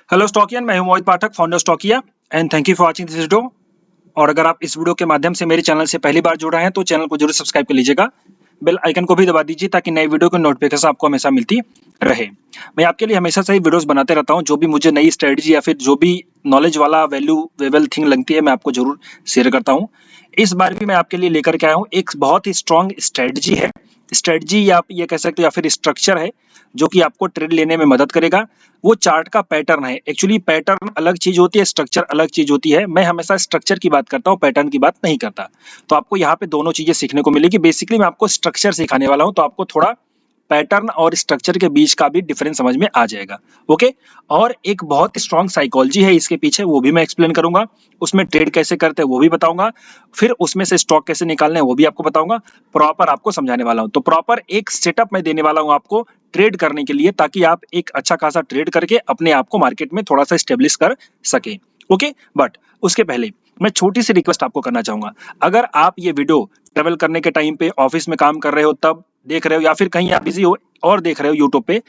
Hello Stockian, मैं हूं Mohit Pathak, founder Stockia and thank you for watching this video. और अगर आप इस वीडियो के माध्यम से मेरे चैनल से पहली बार जुड़ रहे हैं तो चैनल को जरूर सब्सक्राइब कर लीजिएगा। बेल आइकन को भी दबा दीजिए ताकि नई वीडियो की नोटिफिकेशन आपको हमेशा मिलती रहे। मैं आपके लिए हमेशा से ही वीडियोस बनाते रहता हूं, जो भी मुझे नई स्ट्रेटजी या फिर जो भी नॉलेज वाला वैल्यूएबल थिंग लगती है मैं आपको जरूर शेयर करता हूं। इस बार भी मैं आपके लिए लेकर के आया हूं एक बहुत ही स्ट्रांग स्ट्रेटजी है। स्ट्रेटजी या आप ये कह सकते हो या फिर स्ट्रक्चर है जो कि आपको ट्रेड लेने में मदद करेगा। वो चार्ट का पैटर्न है। एक्चुअली पैटर्न अलग चीज होती है, स्ट्रक्चर अलग चीज होती है। मैं हमेशा स्ट्रक्चर की बात करता हूँ, पैटर्न की बात नहीं करता। तो आपको यहाँ पे दोनों चीजें सीखने को मिलेगी। बेसिकली मैं आपको स्ट्रक्चर सिखाने वाला हूँ, तो आपको थोड़ा पैटर्न और स्ट्रक्चर के बीच का भी डिफरेंस समझ में आ जाएगा। ओके। और एक बहुत स्ट्रांग साइकोलॉजी है इसके पीछे, वो भी मैं एक्सप्लेन करूंगा। उसमें ट्रेड कैसे करते हैं वो भी बताऊंगा। फिर उसमें से स्टॉक कैसे निकालने हैं वो भी आपको बताऊंगा। प्रॉपर आपको समझाने वाला हूं। तो प्रॉपर एक सेटअप मैं देने वाला हूं आपको ट्रेड करने के लिए, ताकि आप एक अच्छा खासा ट्रेड करके अपने आप को मार्केट में थोड़ा सा स्टेब्लिश कर सके। ओके। बट उसके पहले मैं छोटी सी रिक्वेस्ट आपको करना चाहूंगा। अगर आप ये वीडियो ट्रेवल करने के टाइम पे, ऑफिस में काम कर रहे हो तब देख रहे हो, या फिर कहीं आप बिजी हो और देख रहे हो यूट्यूब पे,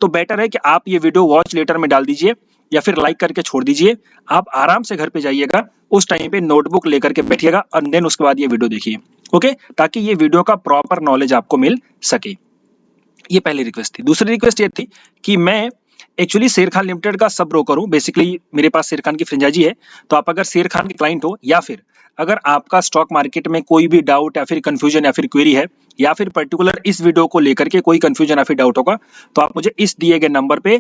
तो बेटर है कि आप ये वीडियो वॉच लेटर में डाल दीजिए या फिर लाइक करके छोड़ दीजिए। आप आराम से घर पे जाइएगा, उस टाइम पे नोटबुक लेकर के बैठिएगा और देन उसके बाद ये वीडियो देखिए। ओके। ताकि ये वीडियो का प्रॉपर नॉलेज आपको मिल सके। ये पहली रिक्वेस्ट थी। दूसरी रिक्वेस्ट ये थी कि मैं एक्चुअली शेर खान लिमिटेड का सब ब्रोकर हूँ। बेसिकली मेरे पास शेर खान की फ्रेंचाइजी है। तो आप अगर शेर खान के क्लाइंट हो, या फिर अगर आपका स्टॉक मार्केट में कोई भी डाउट या फिर कंफ्यूजन या फिर क्वेरी है, या फिर पर्टिकुलर इस वीडियो को लेकर के कोई कंफ्यूजन या फिर डाउट होगा, तो आप मुझे इस दिए गए नंबर पे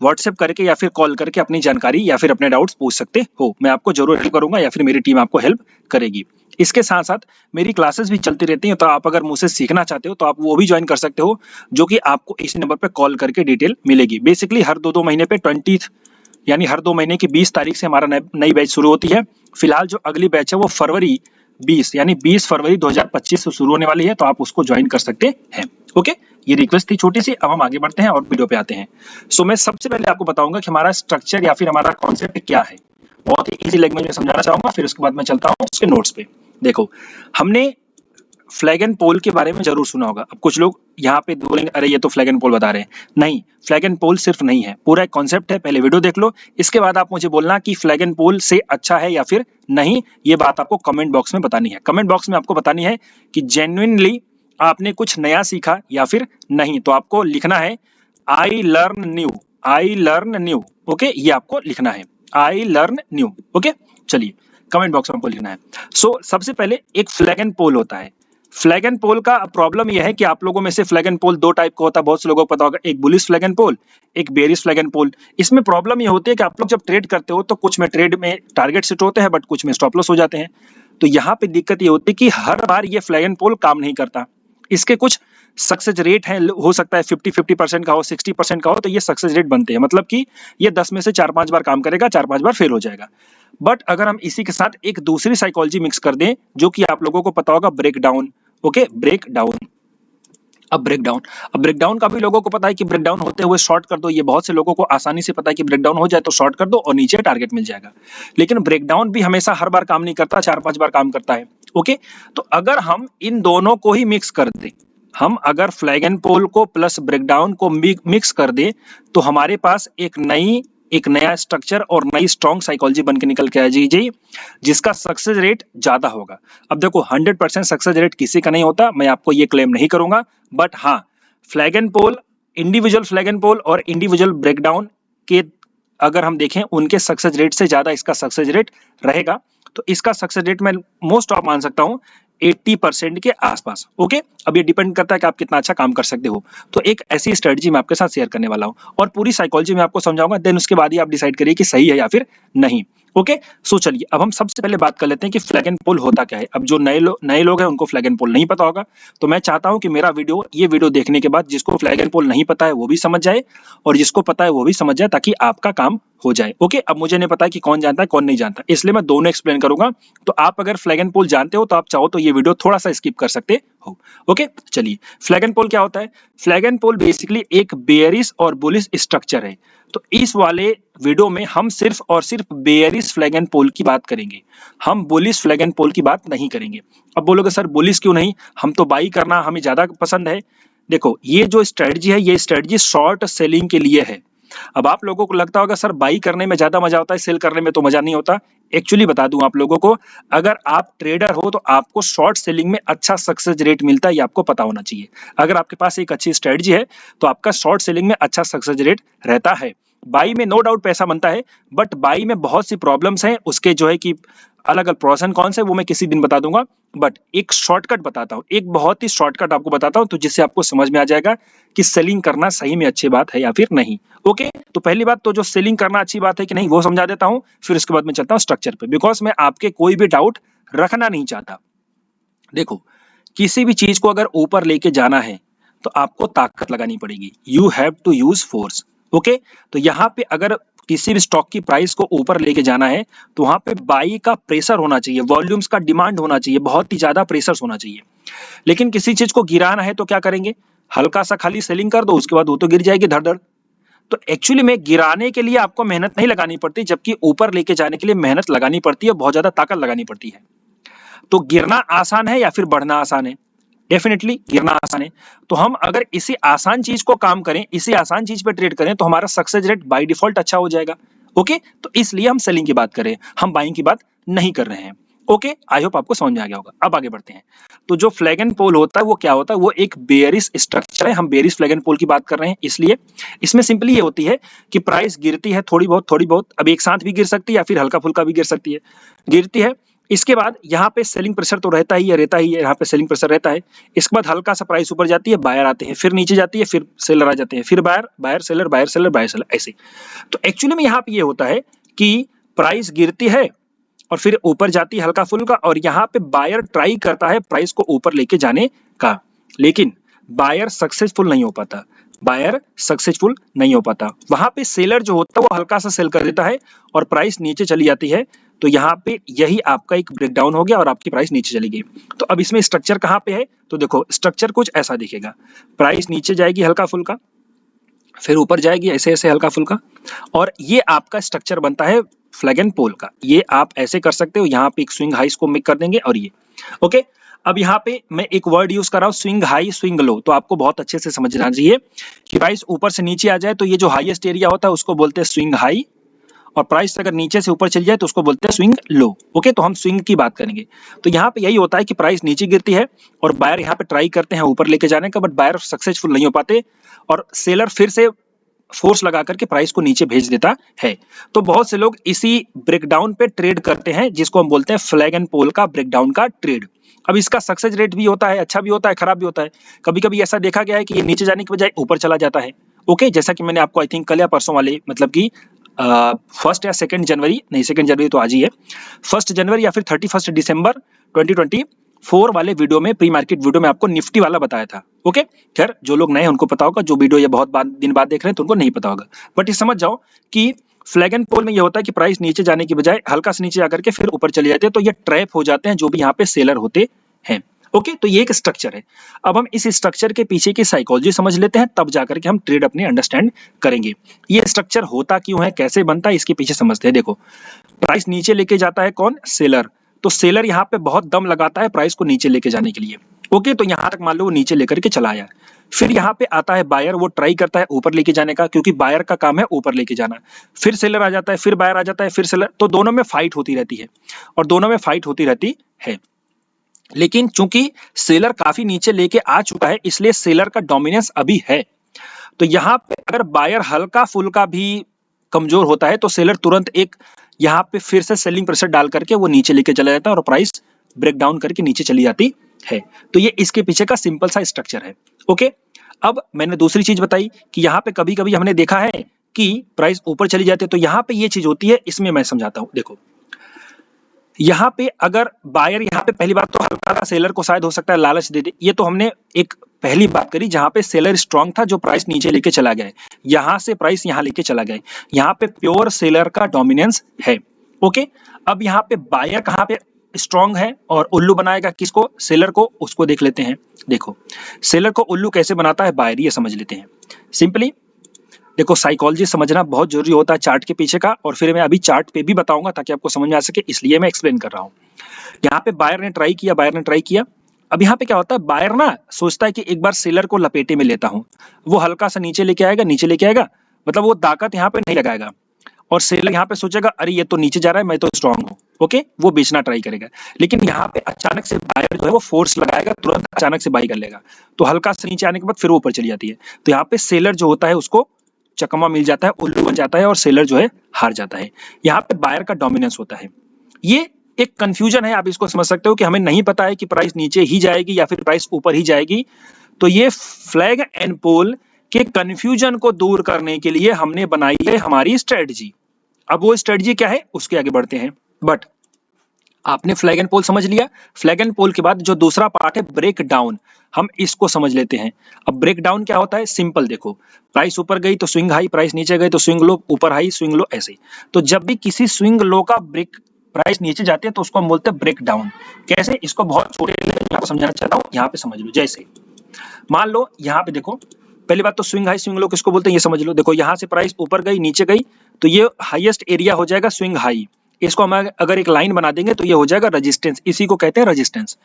व्हाट्सएप करके या फिर कॉल करके अपनी जानकारी या फिर अपने डाउट्स पूछ सकते हो। मैं आपको जरूर हेल्प करूंगा या फिर मेरी टीम आपको हेल्प करेगी। इसके साथ साथ मेरी क्लासेस भी चलती रहती हैं, तो आप अगर मुझसे सीखना चाहते हो तो आप वो भी ज्वाइन कर सकते हो, जो कि आपको इसी नंबर पे कॉल करके डिटेल मिलेगी। बेसिकली हर दो महीने पे 20 यानी हर 2 महीने की 20 तारीख से हमारा नई बैच शुरू होती है। फिलहाल जो अगली बैच है वो फरवरी 20 यानी 20 फरवरी 2025 से शुरू होने वाली है, तो आप उसको ज्वाइन कर सकते हैं। ओके। ये रिक्वेस्ट थी छोटी सी। अब हम आगे बढ़ते हैं और वीडियो पे आते हैं। सो मैं सबसे पहले आपको बताऊंगा कि हमारा स्ट्रक्चर या फिर हमारा कॉन्सेप्ट क्या है। बहुत ही इजी लैंग्वेज में समझाना चाहूंगा, फिर उसके बाद मैं चलता हूँ उसके नोट्स पे। देखो, हमने फ्लैग एंड पोल के बारे में जरूर सुना होगा। अब कुछ लोग यहाँ पे बोलेंगे अरे ये तो फ्लैग एंड पोल बता रहे हैं। नहीं, फ्लैग एंड पोल सिर्फ नहीं है, पूरा एक कॉन्सेप्ट है। पहले वीडियो देख लो, इसके बाद आप मुझे बोलना कि फ्लैग एंड पोल से अच्छा है या फिर नहीं। ये बात आपको कमेंट बॉक्स में बतानी है। कमेंट बॉक्स में आपको बतानी है कि जेन्युइनली आपने कुछ नया सीखा या फिर नहीं। तो आपको लिखना है I learn new, I learn new. Okay, ये आपको लिखना है आई लर्न न्यू। ओके, चलिए कमेंट बॉक्स में आपको लिखना है। सबसे पहले एक फ्लैग एंड पोल होता है। फ्लैग एंड पोल का प्रॉब्लम यह है कि आप लोगों में से फ्लैग एंड पोल दो टाइप का होता है, बहुत से लोगों को पता होगा। एक बुलिश फ्लैग एंड पोल, एक बेरिश फ्लैग एंड पोल। इसमें प्रॉब्लम ये होती है कि आप लोग जब ट्रेड करते हो तो कुछ में ट्रेड में टारगेट सेट होते हैं, बट कुछ में स्टॉप लॉस हो जाते हैं। तो यहाँ पे दिक्कत ये होती है कि हर बार ये फ्लैग एंड पोल काम नहीं करता। इसके कुछ सक्सेस रेट है, हो सकता है 50% का हो, 60% का हो, तो ये सक्सेस रेट बनते हैं। मतलब कि ये 10 में से 4-5 बार काम करेगा, 4-5 बार फेल हो जाएगा। बट अगर हम इसी के साथ एक दूसरी साइकोलॉजी मिक्स कर दें, जो कि आप लोगों को पता होगा, break down. Okay, break down. अब ब्रेकडाउन का भी लोगों को पता है कि ब्रेकडाउन होते हुए शॉर्ट कर दो। ये बहुत से लोगों को आसानी से पता है कि ब्रेकडाउन हो जाए तो शॉर्ट कर दो और नीचे टारगेट मिल जाएगा। लेकिन ब्रेकडाउन भी हमेशा हर बार काम नहीं करता, 4-5 बार काम करता है। ओके, तो अगर हम इन दोनों को ही मिक्स कर दें, हम अगर फ्लैग एंड पोल को प्लस ब्रेकडाउन को मिक्स कर दे, तो हमारे पास एक नया स्ट्रक्चर और नई स्ट्रॉन्ग साइकोलॉजी बन के निकल के आ जाएगी, जिसका सक्सेस रेट ज्यादा होगा। अब देखो, 100% सक्सेस रेट किसी का नहीं होता, मैं आपको ये क्लेम नहीं करूंगा। बट हाँ, flag and pole, individual flag and pole और इंडिविजुअल ब्रेकडाउन के अगर हम देखें, उनके सक्सेस रेट से ज्यादा इसका सक्सेस रेट रहेगा। तो इसका सक्सेस रेट मैं मोस्ट ऑफ मान सकता हूं 80% के आसपास। ओके, अब ये डिपेंड करता है कि आप कितना अच्छा काम कर सकते हो। तो एक ऐसी स्ट्रेटजी मैं आपके साथ शेयर करने वाला हूं और पूरी साइकोलॉजी में आपको समझाऊंगा। देन उसके बाद ही आप डिसाइड करिए कि सही है या फिर नहीं। ओके, सो चलिए अब हम सबसे पहले बात कर लेते हैं कि फ्लैग एंड पोल होता क्या है। अब जो नए लोग हैं उनको फ्लैग एंड पोल नहीं पता होगा, तो मैं चाहता हूं कि मेरा ये वीडियो देखने के बाद जिसको फ्लैग एंड पोल नहीं पता है वो भी समझ जाए, और जिसको पता है वो भी समझ जाए, ताकि आपका काम हो जाए। ओके, अब मुझे नहीं पता है कि कौन जानता है कौन नहीं जानता, इसलिए मैं दोनों एक्सप्लेन करूंगा। तो आप अगर फ्लैग एंड पोल जानते हो तो आप चाहो तो ये वीडियो थोड़ा सा स्किप कर सकते हो। ओके, चलिए फ्लैग एंड पोल क्या होता है। फ्लैग एंड पोल बेसिकली एक बेयरिश और बुलिश स्ट्रक्चर है। तो इस वाले वीडियो में हम सिर्फ और सिर्फ बेयरिश फ्लैग एंड पोल की बात करेंगे, हम बुलिश फ्लैग एंड पोल की बात नहीं करेंगे। अब बोलोगे सर बुलिश क्यों नहीं, हम तो बाई करना हमें ज्यादा पसंद है। देखो, ये जो स्ट्रेटजी है, ये स्ट्रेटजी शॉर्ट सेलिंग के लिए है। अब आप लोगों को लगता होगा सर बाई करने में ज्यादा मजा होता है, सेल करने में तो मजा नहीं होता। एक्चुअली बता दूं आप लोगों को, अगर आप ट्रेडर हो तो आपको शॉर्ट सेलिंग में अच्छा सक्सेस रेट मिलता है, ये आपको पता होना चाहिए। अगर आपके पास एक अच्छी स्ट्रेटजी है तो आपका शॉर्ट सेलिंग में अच्छा सक्सेस रेट रहता है। बाई में नो डाउट पैसा बनता है, बट बाई में बहुत सी प्रॉब्लम्स हैं, उसके जो है कि अलग अलग प्रोस एंड कॉन्स है, वो मैं किसी दिन बता दूंगा। बट एक शॉर्टकट बताता हूँ, एक बहुत ही शॉर्टकट आपको बताता हूँ, तो जिससे आपको समझ में आ जाएगा कि सेलिंग करना सही में अच्छी बात है या फिर नहीं। ओके, तो पहली बात तो जो सेलिंग करना अच्छी बात है कि नहीं वो समझा देता हूँ, फिर उसके बाद मैं चलता हूँ स्ट्रक्चर पे, बिकॉज मैं आपके कोई भी डाउट रखना नहीं चाहता। देखो, किसी भी चीज को अगर ऊपर लेके जाना है तो आपको ताकत लगानी पड़ेगी, you have to use force. Okay, तो यहाँ पे अगर किसी भी स्टॉक की प्राइस को ऊपर लेके जाना है तो वहां पे बाई का प्रेशर होना चाहिए, वॉल्यूम्स का डिमांड होना चाहिए, बहुत ही ज्यादा प्रेशर होना चाहिए। लेकिन किसी चीज को गिराना है तो क्या करेंगे, हल्का सा खाली सेलिंग कर दो, उसके बाद वो तो गिर जाएगी धड़ धड़। तो एक्चुअली में गिराने के लिए आपको मेहनत नहीं लगानी पड़ती, जबकि ऊपर लेके जाने के लिए मेहनत लगानी पड़ती है, बहुत ज्यादा ताकत लगानी पड़ती है। तो गिरना आसान है या फिर बढ़ना आसान है? डेफिनेटली गिरना आसान है। तो हम अगर इसी आसान चीज को काम करें, इसी आसान चीज पे ट्रेड करें, तो हमारा सक्सेस रेट बाय डिफॉल्ट अच्छा हो जाएगा। ओके, तो इसलिए हम सेलिंग की बात करें, हम बाइंग की बात नहीं कर रहे हैं। ओके, आई होप आपको समझ में आ गया होगा। अब आगे बढ़ते हैं। तो जो फ्लैग एंड पोल होता है वो क्या होता है, वो एक बेयरिश स्ट्रक्चर है, हम बेयरिश फ्लैग एंड पोल की बात कर रहे हैं। इसलिए इसमें सिंपली ये होती है कि प्राइस गिरती है थोड़ी बहुत, अब एक साथ भी गिर सकती है या फिर हल्का फुल्का भी गिर सकती है, गिरती है। इसके बाद यहाँ पे सेलिंग प्रेशर तो रहता ही है, यहाँ पे सेलिंग प्रेशर रहता है। इसके बाद हल्का सा प्राइस ऊपर जाती है, बायर आते हैं, फिर नीचे जाती है, फिर सेलर आ जाते हैं, फिर buyer, buyer seller, buyer seller, buyer seller, ऐसे। तो एक्चुअली में यहाँ पे ये होता है कि प्राइस गिरती है और फिर ऊपर जाती है हल्का फुल्का, और यहाँ पे बायर ट्राई करता है प्राइस को ऊपर लेके जाने का, लेकिन बायर सक्सेसफुल नहीं हो पाता, बायर सक्सेसफुल नहीं हो पाता। वहां पे सेलर जो होता है वो हल्का सा सेल कर देता है और प्राइस नीचे चली जाती है। तो यहाँ पे यही आपका एक ब्रेकडाउन हो गया और आपकी प्राइस नीचे चली गई। तो अब इसमें स्ट्रक्चर कहाँ पे है, तो देखो स्ट्रक्चर कुछ ऐसा दिखेगा, प्राइस नीचे जाएगी हल्का फुल्का, फिर ऊपर जाएगी ऐसे ऐसे हल्का फुल्का, और ये आपका स्ट्रक्चर बनता है फ्लैग एंड पोल का। ये आप ऐसे कर सकते हो, यहाँ पे एक स्विंग हाई को मेक कर देंगे, और ये ओके। अब यहाँ पे मैं एक वर्ड यूज कर रहा हूँ, स्विंग हाई स्विंग लो, तो आपको बहुत अच्छे से समझना चाहिए कि प्राइस ऊपर से नीचे आ जाए तो ये जो हाईएस्ट एरिया होता है उसको बोलते हैं स्विंग हाई, और प्राइस अगर नीचे से ऊपर चली जाए तो उसको बोलते हैं स्विंग लो। ओके, तो हम स्विंग की बात करेंगे। तो यहाँ पे यही होता है कि प्राइस नीचे गिरती है और बायर यहाँ पे ट्राई करते हैं ऊपर लेके जाने का, बट बायर सक्सेसफुल नहीं हो पाते और सेलर फिर से फोर्स लगा करके प्राइस को नीचे भेज देता है। तो बहुत से लोग इसी ब्रेकडाउन पे ट्रेड करते हैं, जिसको हम बोलते हैं फ्लैग एंड पोल का ब्रेकडाउन का ट्रेड। अब इसका सक्सेस रेट भी होता है, अच्छा भी होता है, खराब भी होता है। कभी कभी ऐसा देखा गया है कि ये नीचे जाने की बजाय ऊपर चला जाता है। ओके, जैसा कि मैंने आपको आई थिंक कल या परसों वाले, मतलब कि 1 या 2 जनवरी, नहीं 2 जनवरी तो आज ही है, 1 जनवरी या फिर 31 दिसंबर 2024 वाले वीडियो में, प्री मार्केट वीडियो में आपको निफ्टी वाला बताया था। ओके, खैर जो लोग नए हैं उनको पता होगा, जो वीडियो ये बहुत दिन बाद देख रहे हैं तो उनको नहीं पता होगा, बट ये समझ जाओ कि फ्लैग एंड पोल में ये होता है कि प्राइस नीचे जाने की बजाय हल्का से नीचे आकर के फिर ऊपर चले जाते हैं, तो ये ट्रैप हो जाते हैं जो भी यहाँ पे सेलर होते हैं। ओके, तो ये एक स्ट्रक्चर है। अब हम इस स्ट्रक्चर के पीछे की साइकोलॉजी समझ लेते हैं, तब जाकर के हम ट्रेड अपने अंडरस्टैंड करेंगे। ये स्ट्रक्चर होता क्यों है, कैसे बनता है, इसके पीछे समझते हैं। देखो, प्राइस नीचे लेके जाता है कौन, सेलर। तो सेलर यहाँ पे बहुत दम लगाता है प्राइस को नीचे लेके जाने के लिए। ओके, तो यहाँ तक मान लो वो नीचे लेकर के चला आया, फिर यहाँ पे आता है बायर, वो ट्राई करता है ऊपर लेके जाने का, क्योंकि बायर का काम है ऊपर लेके जाना। फिर सेलर आ जाता है, फिर बायर आ जाता है, फिर सेलर, तो दोनों में फाइट होती रहती है, और दोनों में फाइट होती रहती है। लेकिन चूंकि सेलर काफी नीचे लेके आ चुका है, इसलिए सेलर का डोमिनेंस अभी है। तो यहाँ पे अगर बायर हल्का फुल्का भी कमजोर होता है तो सेलर तुरंत एक यहाँ पे फिर से सेलिंग प्रेशर डाल करके वो नीचे लेके चला जाता है और प्राइस ब्रेक डाउन करके नीचे चली जाती है। तो ये इसके पीछे का सिंपल सा स्ट्रक्चर है। ओके, अब मैंने दूसरी चीज बताई कि यहाँ पे कभी कभी हमने देखा है कि प्राइस ऊपर चली जाती है, तो यहाँ पे ये चीज होती है, इसमें मैं समझाता हूँ। देखो, यहाँ पे अगर बायर, यहाँ पे पहली बात तो हल्का सा सेलर को शायद हो सकता है लालच दे दे, ये तो हमने एक पहली बात करी जहां पे सेलर स्ट्रांग था, जो प्राइस नीचे लेके चला गया, यहां से प्राइस यहां लेके चला गया, यहाँ पे प्योर सेलर का डोमिनेंस है। ओके, अब यहाँ पे बायर कहाँ पे स्ट्रांग है और उल्लू बनाएगा किसको, सेलर को, उसको देख लेते हैं। देखो, सेलर को उल्लू कैसे बनाता है बायर, ये समझ लेते हैं सिंपली। देखो, साइकोलॉजी समझना बहुत जरूरी होता है चार्ट के पीछे का, और फिर मैं अभी चार्ट पे भी बताऊंगा ताकि आपको समझ में आ सके, इसलिए मैं एक्सप्लेन कर रहा हूँ। यहाँ पे बायर ने ट्राई किया, बायर ने ट्राई किया। अब यहाँ पे क्या होता है, बायर ना सोचता है कि एक बार सेलर को लपेटे में लेता हूँ, वो हल्का सा नीचे लेके आएगा, नीचे लेके आएगा, मतलब वो ताकत यहाँ पे नहीं लगाएगा, और सेलर यहाँ पे सोचेगा अरे ये तो नीचे जा रहा है, मैं तो स्ट्रांग हूँ, ओके, वो बेचना ट्राई करेगा। लेकिन यहाँ पे अचानक से बायर जो है वो फोर्स लगाएगा, तुरंत अचानक से बाई कर लेगा, तो हल्का से नीचे आने के बाद फिर वो ऊपर चली जाती है। तो यहाँ पे सेलर जो होता है उसको चकमा मिल जाता है, उल्लू बन जाता है, और सेलर जो है हार जाता है। यहाँ पे बायर का डोमिनेंस होता है। ये एक कंफ्यूजन है, आप इसको समझ सकते हो कि हमें नहीं पता है कि प्राइस नीचे ही जाएगी या फिर प्राइस ऊपर ही जाएगी। तो ये फ्लैग एंड पोल के कंफ्यूजन को दूर करने के लिए हमने बनाई है हमारी स्ट्रेटजी। अब वो स्ट्रेटजी क्या है उसके आगे बढ़ते हैं। बट आपने फ्लैग एंड पोल समझ लिया। फ्लैग एंड पोल के बाद जो दूसरा पार्ट है ब्रेक डाउन, हम इसको समझ लेते हैं। अब ब्रेक डाउन क्या होता है, सिंपल देखो, प्राइस ऊपर गई तो स्विंग हाई, प्राइस नीचे गई तो स्विंग लो, ऊपर हाई स्विंग लो, ऐसे। तो जब भी किसी स्विंग लो का ब्रेक प्राइस नीचे जाती है तो उसको हम बोलते हैं ब्रेक डाउन। कैसे, इसको बहुत छोटे यहाँ पे समझाना चाहता हूँ, यहाँ पे समझ लो। जैसे मान लो यहाँ पे देखो, पहली बात तो स्विंग हाई स्विंग लो किसको बोलते हैं ये समझ लो। देखो यहाँ से प्राइस ऊपर गई नीचे गई तो ये हाईएस्ट एरिया हो जाएगा स्विंग हाई। इसको हम अगर एक लाइन बना देंगे तो ये हो जाएगा रेजिस्टेंस, इसी को कहते हैं रेजिस्टेंस।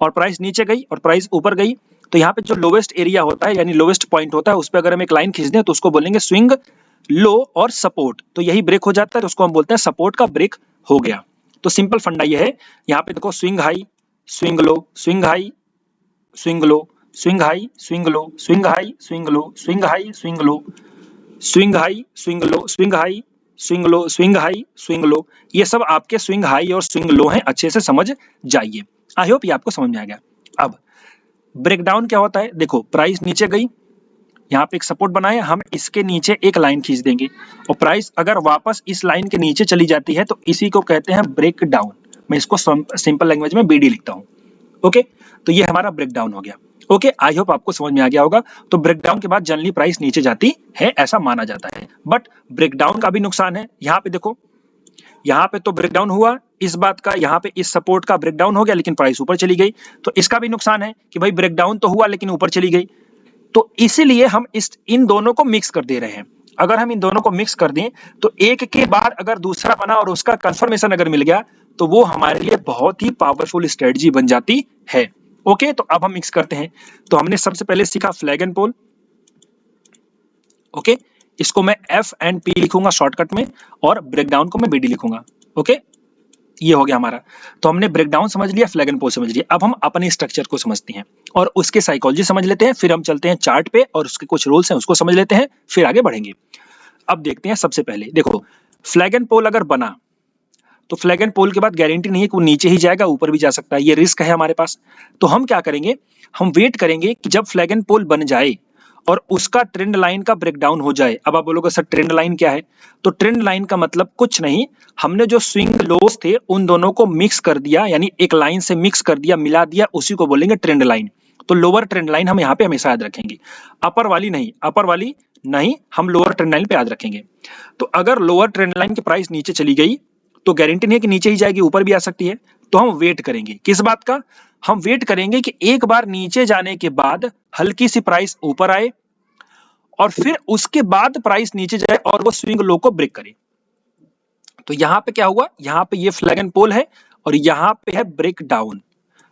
और प्राइस नीचे गई और प्राइस ऊपर गई तो यहाँ पे जो लोवेस्ट एरिया होता है यानी लोवेस्ट पॉइंट होता है उस पर अगर हम एक लाइन खींच दें तो उसको बोलेंगे स्विंग लो और सपोर्ट। तो यही ब्रेक हो जाता है, उसको हम बोलते हैं सपोर्ट का ब्रेक हो गया। तो सिंपल फंडा ये है, यहाँ पे देखो swing high swing low, swing high swing low, swing high swing low, swing high swing low, swing high swing low, swing high swing low, swing high swing low, swing high swing low. ये सब आपके swing high और swing low हैं, अच्छे से समझ जाइए। I hope ये आपको समझ में आ गया। अब ब्रेकडाउन क्या होता है, देखो प्राइस नीचे गई, यहाँ पे एक सपोर्ट बनाया, हम इसके नीचे एक लाइन खींच देंगे और प्राइस अगर वापस इस लाइन के नीचे चली जाती है तो इसी को कहते हैं ब्रेक डाउन। मैं इसको सिंपल लैंग्वेज में बीडी लिखता हूँ। ओके, तो ये हमारा ब्रेक डाउन हो गया। ओके, आई होप आपको समझ में आ गया होगा। तो ब्रेक डाउन के बाद जनरली प्राइस नीचे जाती है ऐसा माना जाता है। बट ब्रेक डाउन का भी नुकसान है। यहाँ पे देखो, यहाँ पे तो ब्रेक डाउन हुआ इस बात का, यहाँ पे इस सपोर्ट का ब्रेक डाउन हो गया लेकिन प्राइस ऊपर चली गई। तो इसका भी नुकसान है कि भाई ब्रेक डाउन तो हुआ लेकिन ऊपर चली गई। तो इसीलिए हम इन दोनों को मिक्स कर दे रहे हैं। अगर हम इन दोनों को मिक्स कर दें तो एक के बाद अगर दूसरा बना और उसका कंफर्मेशन अगर मिल गया तो वो हमारे लिए बहुत ही पावरफुल स्ट्रेटजी बन जाती है। ओके, तो अब हम मिक्स करते हैं। तो हमने सबसे पहले सीखा फ्लैग एंड पोल। ओके, इसको मैं एफ एंड पी लिखूंगा शॉर्टकट में और ब्रेकडाउन को मैं बीडी लिखूंगा। ओके, ये हो गया हमारा। तो हमने ब्रेकडाउन समझ लिया, फ्लैग एंड पोल समझ लिया। अब हम अपने स्ट्रक्चर को समझते हैं और उसके साइकोलॉजी समझ लेते हैं। फिर हम चलते हैं चार्ट पे और उसके कुछ रूल्स हैं उसको समझ लेते हैं, फिर आगे बढ़ेंगे। अब देखते हैं, सबसे पहले देखो फ्लैग एंड पोल अगर बना तो फ्लैग एंड पोल के बाद गारंटी नहीं है कि वो नीचे ही जाएगा, ऊपर भी जा सकता है, ये रिस्क है हमारे पास। तो हम क्या करेंगे, हम वेट करेंगे कि जब फ्लैग एंड पोल बन जाए और उसका ट्रेंड लाइन का ब्रेकडाउन हो जाए। अब आप बोलोगे सर ट्रेंड लाइन क्या है, तो ट्रेंड लाइन का मतलब कुछ नहीं, हमने जो स्विंग लोस थे उन दोनों को मिक्स कर दिया, यानी एक लाइन से मिक्स कर दिया, मिला दिया, उसी को बोलेंगे ट्रेंड लाइन। तो लोअर ट्रेंड लाइन हम यहाँ पे हमेशा याद रखेंगे, अपर वाली नहीं, अपर वाली नहीं, हम लोअर ट्रेंड लाइन पे याद रखेंगे। तो अगर लोअर ट्रेंड लाइन की प्राइस नीचे चली गई तो गारंटी नहीं है कि नीचे ही जाएगी, ऊपर भी आ सकती है। तो हम वेट करेंगे, किस बात का, हम वेट करेंगे कि एक बार नीचे जाने के बाद हल्की सी प्राइस ऊपर आए और फिर उसके बाद प्राइस नीचे जाए और वो स्विंग लो को ब्रेक करे। तो यहां पे क्या हुआ, यहां पे ये फ्लैग एंड पोल है और यहां पे है ब्रेक डाउन।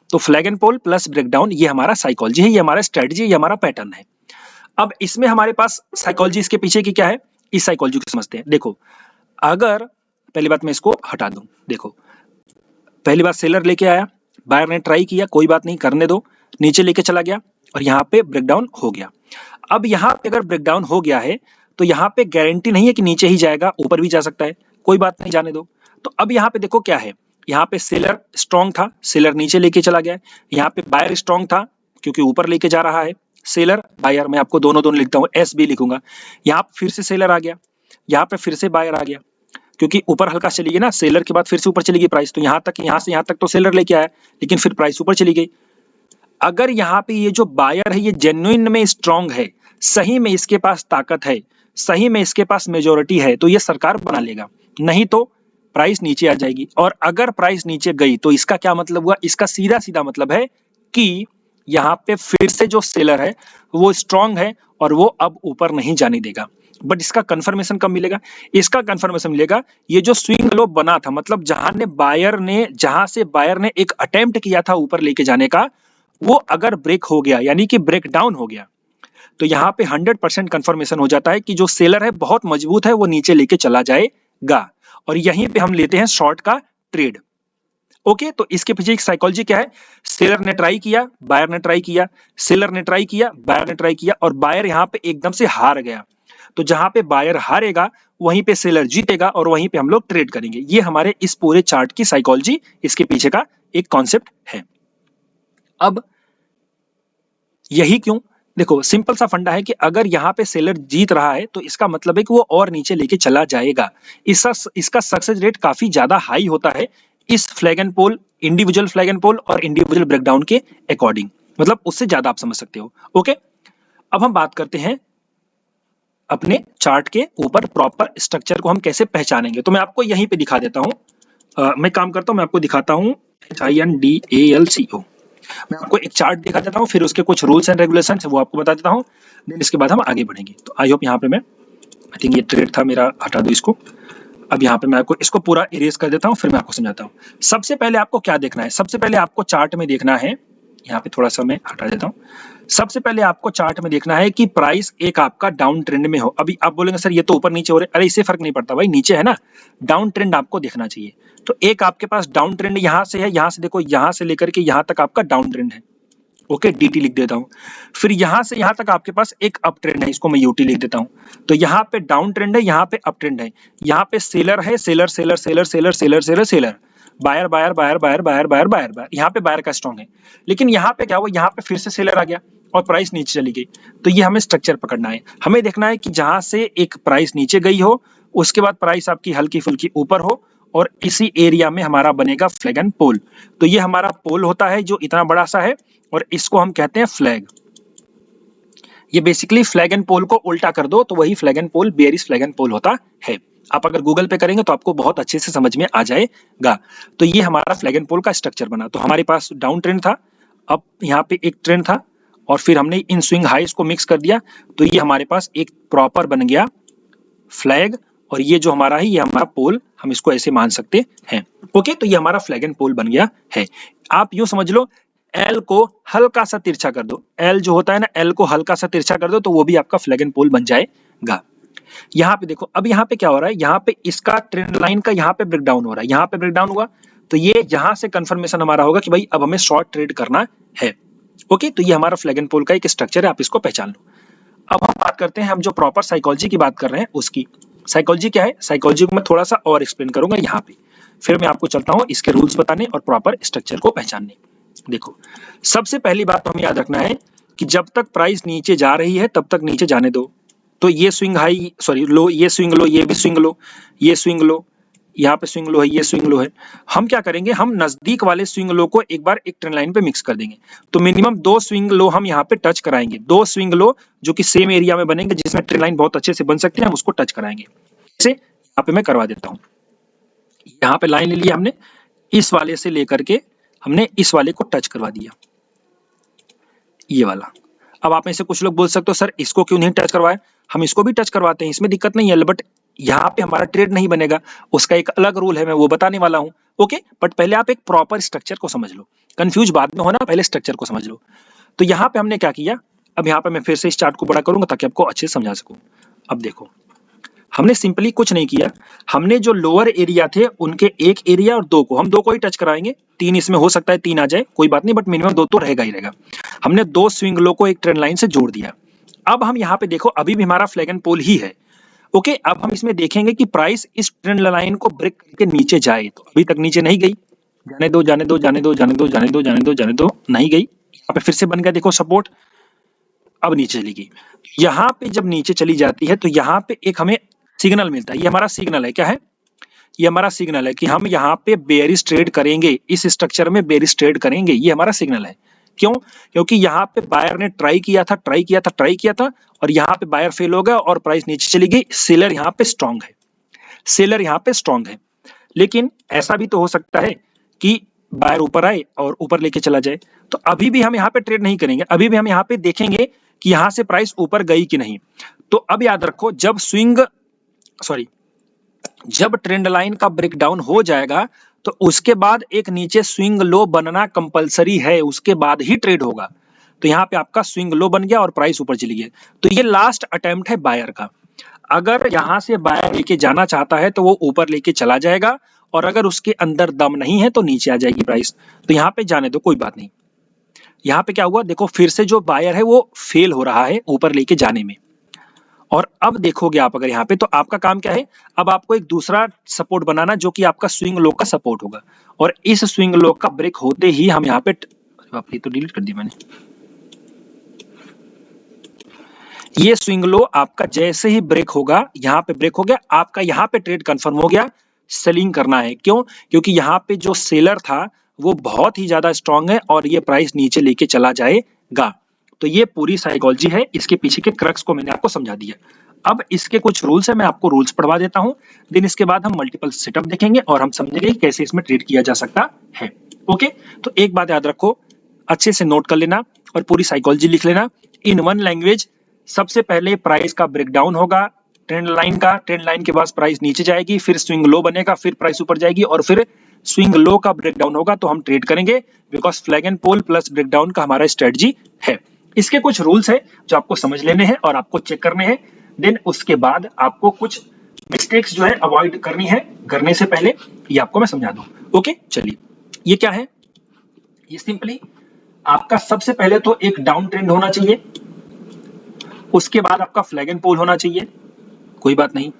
तो flag and pole plus break down, ये हमारा साइकोलॉजी है, ये हमारा स्ट्रेटजी, ये हमारा पैटर्न है। अब इसमें हमारे पास साइकोलॉजी इसके पीछे की क्या है, इस साइकोलॉजी को समझते हैं। देखो, अगर पहली बात मैं इसको हटा दूं, देखो पहली बात सेलर लेके आया, बायर ने ट्राई किया, कोई बात नहीं करने दो, नीचे लेके चला गया और यहाँ पे ब्रेकडाउन हो गया। अब यहाँ पे अगर ब्रेकडाउन हो गया है तो यहाँ पे गारंटी नहीं है कि नीचे ही जाएगा, ऊपर भी जा सकता है, कोई बात नहीं, जाने दो। तो अब यहाँ पे देखो क्या है, यहाँ पे सेलर स्ट्रॉन्ग था, सेलर नीचे लेके चला गया, यहाँ पे बायर स्ट्रॉन्ग था क्योंकि ऊपर लेके जा रहा है, सेलर बायर, मैं आपको दोनों लिखता हूँ, एस बी लिखूंगा। यहाँ फिर से सेलर आ गया, यहाँ पे फिर से बायर आ गया क्योंकि ऊपर हल्का चली गई ना, सेलर के बाद फिर से ऊपर चली गई प्राइस, तो यहाँ तक, यहाँ से यहाँ तक तो सेलर लेके आया लेकिन फिर प्राइस ऊपर चली गई। अगर यहाँ पे ये जो बायर है ये जेन्युइन में स्ट्रांग है, सही में इसके पास ताकत है, सही में इसके पास मेजोरिटी है, तो ये सरकार बना लेगा, नहीं तो प्राइस नीचे आ जाएगी। और अगर प्राइस नीचे गई तो इसका क्या मतलब हुआ, इसका सीधा सीधा मतलब है कि यहाँ पे फिर से जो सेलर है वो स्ट्रांग है और वो अब ऊपर नहीं जाने देगा। बट इसका कंफर्मेशन कब मिलेगा, इसका कंफर्मेशन मिलेगा ये जो स्विंग लो बना था, मतलब जहां से बायर ने एक अटेम्प्ट किया था ऊपर लेके जाने का, वो अगर ब्रेक हो गया यानी कि ब्रेक डाउन हो गया, तो यहाँ पे 100% कंफर्मेशन हो जाता है कि जो सेलर है बहुत मजबूत है, वो नीचे लेके चला जाएगा, और यहीं पे हम लेते हैं शॉर्ट का ट्रेड। ओके, तो इसके पीछे एक साइकोलॉजी क्या है, सेलर ने ट्राई किया, बायर ने ट्राई किया, सेलर ने ट्राई किया, बायर ने ट्राई किया, और बायर यहाँ पे एकदम से हार गया। तो जहां पे बायर हारेगा वहीं पे सेलर जीतेगा, और वहीं पे हम लोग ट्रेड करेंगे। ये हमारे इस पूरे चार्ट की साइकोलॉजी, इसके पीछे का एक कॉन्सेप्ट है। अब यही क्यों, देखो सिंपल सा फंडा है कि अगर यहाँ पे सेलर जीत रहा है तो इसका मतलब है कि वो और नीचे लेके चला जाएगा। इसका सक्सेस रेट काफी ज्यादा हाई होता है इस flag and pole, individual flag and pole और इंडिविजुअल ब्रेकडाउन के अकॉर्डिंग, मतलब उससे ज्यादा आप समझ सकते हो। ओके, अब हम बात करते हैं अपने चार्ट के ऊपर प्रॉपर स्ट्रक्चर को हम कैसे पहचानेंगे। तो मैं आपको यहीं पे दिखा देता हूं, मैं काम करता हूं, मैं आपको दिखाता हूं HINDALCO। मैं आपको एक चार्ट दिखा देता हूं, फिर उसके कुछ रूल्स एंड रेगुलेशंस वो आपको बता देता हूं, देन इसके बाद हम आगे बढ़ेंगे। तो आई होप यहाँ पे मैं आई थिंक ये ट्रेड था मेरा, हटा दो इसको। अब यहाँ पे मैं आपको इसको पूरा इरेज कर देता हूँ, फिर मैं आपको समझाता हूँ। सबसे पहले आपको क्या देखना है, सबसे पहले आपको चार्ट में देखना है, यहाँ पे थोड़ा सा मैं हटा देता हूँ। सबसे पहले आपको चार्ट में देखना है कि प्राइस एक आपका डाउन ट्रेंड में हो। अभी आप बोलेंगे सर ये तो ऊपर नीचे हो रहे, अरे इससे फर्क नहीं पड़ता भाई, नीचे है ना, डाउन ट्रेंड आपको देखना चाहिए। तो एक आपके पास डाउन ट्रेंड यहाँ से है, यहाँ से देखो, यहाँ से लेकर के यहाँ तक आपका डाउन ट्रेंड है। ओके, DT लिख देता हूं। फिर यहां से यहां तक आपके पास एक अप ट्रेंड है, इसको मैं UT लिख देता हूं। तो यहाँ पे डाउन ट्रेंड है, यहाँ पे अप ट्रेंड है, यहाँ पे सेलर है, seller seller seller seller seller seller seller, buyer buyer buyer buyer buyer buyer buyer buyer, यहाँ पे बायर का स्ट्रॉन्ग है। लेकिन यहाँ पे क्या हुआ, यहाँ पे फिर से सेलर आ गया और प्राइस नीचे चली गई। तो ये हमें स्ट्रक्चर पकड़ना है, हमें देखना है कि जहां से एक प्राइस नीचे गई हो, उसके बाद प्राइस आपकी हल्की फुल्की ऊपर हो, और इसी एरिया में हमारा बनेगा फ्लैग एंड पोल। तो ये हमारा पोल होता है जो इतना बड़ा सा है, और इसको हम कहते हैं फ्लैग। ये बेसिकली फ्लैग एंड पोल को उल्टा कर दो तो वही flag and pole, bearish flag and pole होता है। आप अगर गूगल पे करेंगे तो आपको बहुत अच्छे से समझ में आ जाएगा। तो ये हमारा फ्लैग एंड पोल का स्ट्रक्चर बना। तो हमारे पास डाउन ट्रेंड था, अब यहाँ पे एक ट्रेंड था, और फिर हमने इन स्विंग हाइस को मिक्स कर दिया, तो ये हमारे पास एक प्रॉपर बन गया फ्लैग, और ये जो हमारा है ये हमारा पोल, हम इसको ऐसे मान सकते हैं। ओके, तो ये हमारा फ्लैग एंड पोल बन गया है। आप यूं समझ लो, एल को हल्का सा तिरछा कर दो, एल जो होता है ना, एल को हल्का सा तिरछा कर दो तो वो भी आपका फ्लैग एंड पोल बन जाएगा। यहाँ पे देखो, अब यहाँ पे क्या हो रहा है, यहाँ पे इसका ट्रेंड लाइन का यहाँ पे ब्रेकडाउन हो रहा है, यहाँ पे ब्रेकडाउन हुआ, तो ये यहाँ से कंफर्मेशन हमारा होगा कि भाई अब हमें शॉर्ट ट्रेड करना है। ओके, तो ये हमारा फ्लैग एंड पोल का एक स्ट्रक्चर है, आप इसको पहचान लो। अब हम बात करते हैं, हम जो प्रॉपर साइकोलॉजी की बात कर रहे हैं उसकी। साइकोलॉजी क्या है, साइकोलॉजी को मैं थोड़ा सा और एक्सप्लेन करूंगा यहाँ पे, फिर मैं आपको चलता हूँ इसके रूल्स बताने और प्रॉपर स्ट्रक्चर को पहचानने। देखो, सबसे पहली बात तो हमें याद रखना है कि जब तक प्राइस नीचे जा रही है तब तक नीचे जाने दो। तो ये स्विंग हाई, सॉरी लो, ये स्विंग लो, ये भी स्विंग लो, ये स्विंग लो, यहाँ पे स्विंग लो है, ये स्विंग लो है। हम क्या करेंगे, हम नजदीक वाले स्विंग लो को एक बार एक ट्रेंड लाइन पे मिक्स कर देंगे। तो मिनिमम 2 स्विंग लो हम यहाँ पे टच कराएंगे, 2 स्विंग लो जो कि सेम एरिया में बनेंगे, जिसमें ट्रेंड लाइन बहुत अच्छे से बन सकती है, हम उसको टच कराएंगे। जैसे यहाँ पे मैं करवा देता हूँ, यहाँ पे लाइन ले लिया हमने, इस वाले से लेकर के हमने इस वाले को टच करवा दिया, ये वाला। अब आप में से कुछ लोग बोल सकते हो सर इसको क्यों नहीं टच करवाए, हम इसको भी टच करवाते हैं, इसमें दिक्कत नहीं है, बट यहाँ पे हमारा ट्रेड नहीं बनेगा, उसका एक अलग रूल है, मैं वो बताने वाला हूँ। ओके, बट पहले आप एक प्रॉपर स्ट्रक्चर को समझ लो, कंफ्यूज बाद में होना, पहले स्ट्रक्चर को समझ लो। तो यहाँ पे हमने क्या किया, अब यहाँ पे मैं फिर से इस चार्ट को बड़ा करूंगा ताकि आपको अच्छे से समझा सकूं। अब देखो, हमने सिंपली कुछ नहीं किया, हमने जो लोअर एरिया थे उनके एक एरिया और 2 को, हम 2 को ही टच कराएंगे, 3 इसमें हो सकता है 3 आ जाए, कोई बात नहीं, बट मिनिमम 2 तो रहेगा ही रहेगा। हमने 2 स्विंग लो को एक ट्रेंड लाइन से जोड़ दिया। अब हम यहाँ पे देखो, अभी भी हमारा फ्लैग एंड पोल ही है। ओके, अब हम इसमें देखेंगे कि प्राइस इस ट्रेंड लाइन को ब्रेक करके नीचे जाए, तो अभी तक नीचे नहीं गई, जाने दो जाने दो जाने दो जाने दो जाने दो जाने दो जाने दो, नहीं गई, यहाँ पे फिर से बन गया देखो सपोर्ट, अब नीचे चली गई। यहाँ पे जब नीचे चली जाती है तो यहाँ पे एक हमें सिग्नल मिलता है, ये हमारा सिग्नल है, क्या है, ये हमारा सिग्नल है कि हम यहाँ पे बेयरिश ट्रेड करेंगे, इस स्ट्रक्चर में बेयरिश ट्रेड करेंगे, ये हमारा सिग्नल है। क्यों, क्योंकि यहाँ पे बायर ने ट्राई किया था, और यहाँ पे बायर फेल हो गया और प्राइस नीचे चली गई, सेलर यहाँ पे स्ट्रांग है, सेलर यहाँ पे स्ट्रांग है। लेकिन ऐसा भी तो हो सकता है कि बायर ऊपर आए और ऊपर लेके चला जाए, तो अभी भी हम यहाँ पे ट्रेड नहीं करेंगे, अभी भी हम यहाँ पे देखेंगे कि यहाँ से प्राइस ऊपर गई कि नहीं। तो अब याद रखो, जब ट्रेंड लाइन का ब्रेकडाउन हो जाएगा तो उसके बाद एक नीचे स्विंग लो बनना कंपलसरी है, उसके बाद ही ट्रेड होगा। तो यहाँ पे आपका स्विंग लो बन गया और प्राइस ऊपर चली गई। तो ये लास्ट अटेम्प्ट है बायर का। अगर यहाँ से बायर लेके जाना चाहता है तो वो ऊपर लेके चला जाएगा, और अगर उसके अंदर दम नहीं है तो नीचे आ जाएगी प्राइस। तो यहाँ पे जाने दो, कोई बात नहीं। यहाँ पे क्या हुआ देखो, फिर से जो बायर है वो फेल हो रहा है ऊपर लेके जाने में। और अब देखोगे आप अगर यहाँ पे, तो आपका काम क्या है, अब आपको एक दूसरा सपोर्ट बनाना जो कि आपका स्विंग लो का सपोर्ट होगा। और इस स्विंग लो का ब्रेक होते ही हम यहाँ पे, ये तो डिलीट कर दिया मैंने। ये स्विंग लो आपका जैसे ही ब्रेक होगा, यहाँ पे ब्रेक हो गया आपका, यहाँ पे ट्रेड कंफर्म हो गया, सेलिंग करना है। क्यों? क्योंकि यहाँ पे जो सेलर था वो बहुत ही ज्यादा स्ट्रांग है और ये प्राइस नीचे लेके चला जाएगा। तो ये पूरी साइकोलॉजी है, इसके पीछे के क्रक्स को मैंने आपको समझा दिया। अब इसके कुछ रूल्स है, मैं आपको रूल्स पढ़वा देता हूं, देन इसके बाद हम मल्टीपल सेटअप देखेंगे और हम समझेंगे कैसे इसमें ट्रेड किया जा सकता है। ओके, तो एक बात याद रखो, अच्छे से नोट कर लेना और पूरी साइकोलॉजी लिख लेना इन वन लैंग्वेज। सबसे पहले प्राइस का ब्रेकडाउन होगा ट्रेंड लाइन का, ट्रेंड लाइन के बाद प्राइस नीचे जाएगी, फिर स्विंग लो बनेगा, फिर प्राइस ऊपर जाएगी और फिर स्विंग लो का ब्रेकडाउन होगा तो हम ट्रेड करेंगे, because flag and pole plus breakdown का हमारा स्ट्रेटजी है। इसके कुछ रूल्स है जो आपको समझ लेने हैं और आपको चेक करने हैं। देन उसके बाद आपको कुछ मिस्टेक्स जो है अवॉइड करनी है करने से पहले, ये आपको मैं समझा दूं। ओके, चलिए, ये क्या है, ये सिंपली आपका सबसे पहले तो एक डाउन ट्रेंड होना चाहिए, उसके बाद आपका फ्लैग एंड पोल होना चाहिए, कोई बात नहीं,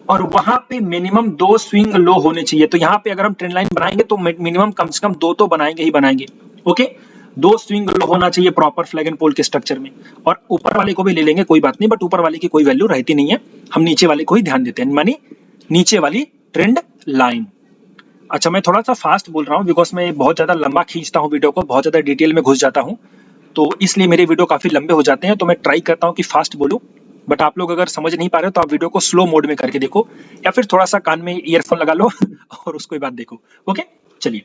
और वहां पे मिनिमम 2 स्विंग लो होने चाहिए। तो यहाँ पे अगर हम ट्रेंड लाइन बनाएंगे तो मिनिमम कम से कम 2 तो बनाएंगे ही बनाएंगे। ओके, 2 स्विंग लो होना चाहिए प्रॉपर फ्लैग एंड पोल के स्ट्रक्चर में, और ऊपर वाले को भी ले लेंगे कोई बात नहीं, बट ऊपर वाले की कोई वैल्यू रहती नहीं है, हम नीचे वाले को ही ध्यान देते हैं, मानी नीचे वाली ट्रेंड लाइन। अच्छा, मैं थोड़ा सा फास्ट बोल रहा हूँ बिकॉज मैं बहुत ज्यादा लंबा खींचता हूँ वीडियो को, बहुत ज्यादा डिटेल में घुस जाता हूँ, तो इसलिए मेरे वीडियो काफी लंबे हो जाते हैं। तो मैं ट्राई करता हूँ कि फास्ट बोलूं, बट आप लोग अगर समझ नहीं पा रहे हो तो आप वीडियो को स्लो मोड में करके देखो, या फिर थोड़ा सा कान में ईयरफोन लगा लो और उसको बाद देखो। ओके, चलिए,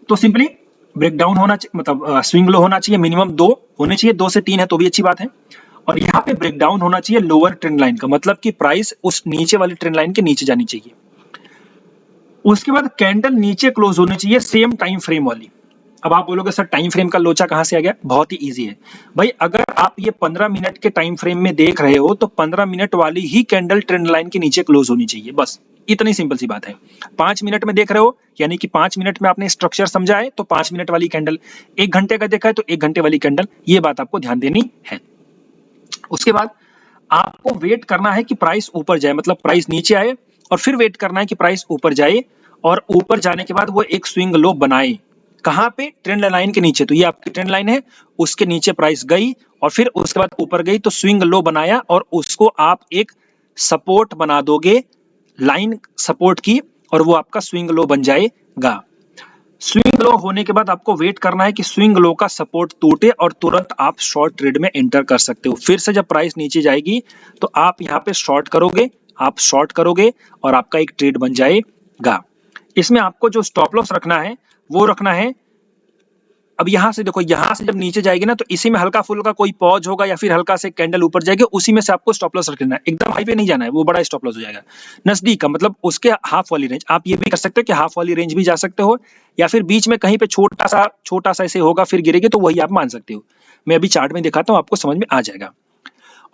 तो सिंपली ब्रेकडाउन होना चाहिए, मतलब स्विंग लो होना चाहिए, मिनिमम 2 होने चाहिए, 2 से 3 है तो भी अच्छी बात है। और यहाँ पे ब्रेकडाउन होना चाहिए लोअर ट्रेंड लाइन का, मतलब कि प्राइस उस नीचे वाली ट्रेंड लाइन के नीचे जानी चाहिए। उसके बाद कैंडल नीचे क्लोज होनी चाहिए सेम टाइम फ्रेम वाली। अब आप बोलोगे सर टाइम फ्रेम का लोचा कहां से आ गया? बहुत ही इजी है भाई, अगर आप ये 15 मिनट के टाइम फ्रेम में देख रहे हो तो 15 मिनट वाली ही कैंडल ट्रेंड लाइन के नीचे क्लोज होनी चाहिए, बस इतनी सिंपल सी बात है। 5 मिनट में देख रहे हो यानी कि 5 मिनट में आपने स्ट्रक्चर समझा है तो 5 मिनट वाली कैंडल, 1 घंटे का देखा है तो 1 घंटे वाली कैंडल, ये बात आपको ध्यान देनी है। उसके बाद आपको वेट करना है कि प्राइस ऊपर जाए, मतलब प्राइस नीचे आए और फिर वेट करना है कि प्राइस ऊपर जाए, और ऊपर जाने के बाद वो एक स्विंग लो बनाए। कहां पे? ट्रेंड लाइन के नीचे। तो ये आपकी ट्रेंड लाइन है, उसके नीचे प्राइस गई और फिर उसके बाद ऊपर गई तो स्विंग लो बनाया, और उसको आप एक सपोर्ट बना दोगे लाइन सपोर्ट की, और वो आपका स्विंग लो बन जाएगा। स्विंग लो होने के बाद आपको वेट करना है कि स्विंग लो का सपोर्ट टूटे और तुरंत आप शॉर्ट ट्रेड में एंटर कर सकते हो। फिर से जब प्राइस नीचे जाएगी तो आप यहाँ पे शॉर्ट करोगे, आप शॉर्ट करोगे और आपका एक ट्रेड बन जाएगा। इसमें आपको जो स्टॉप लॉस रखना है वो रखना है, अब यहां से देखो, यहां से जब नीचे जाएगी ना तो इसी में हल्का फुल्का कोई पॉज होगा या फिर हल्का से कैंडल ऊपर जाएगी, उसी में से आपको स्टॉप लॉस रख लेना है। एकदम हाई पे नहीं जाना है, वो बड़ा स्टॉप लॉस हो जाएगा। नजदीक का मतलब उसके हाफ वाली रेंज, आप ये भी कर सकते हो कि हाफ वाली रेंज भी जा सकते हो, या फिर बीच में कहीं पे छोटा सा ऐसे होगा फिर गिरेगी तो वही आप मान सकते हो। मैं अभी चार्ट में दिखाता हूँ, आपको समझ में आ जाएगा।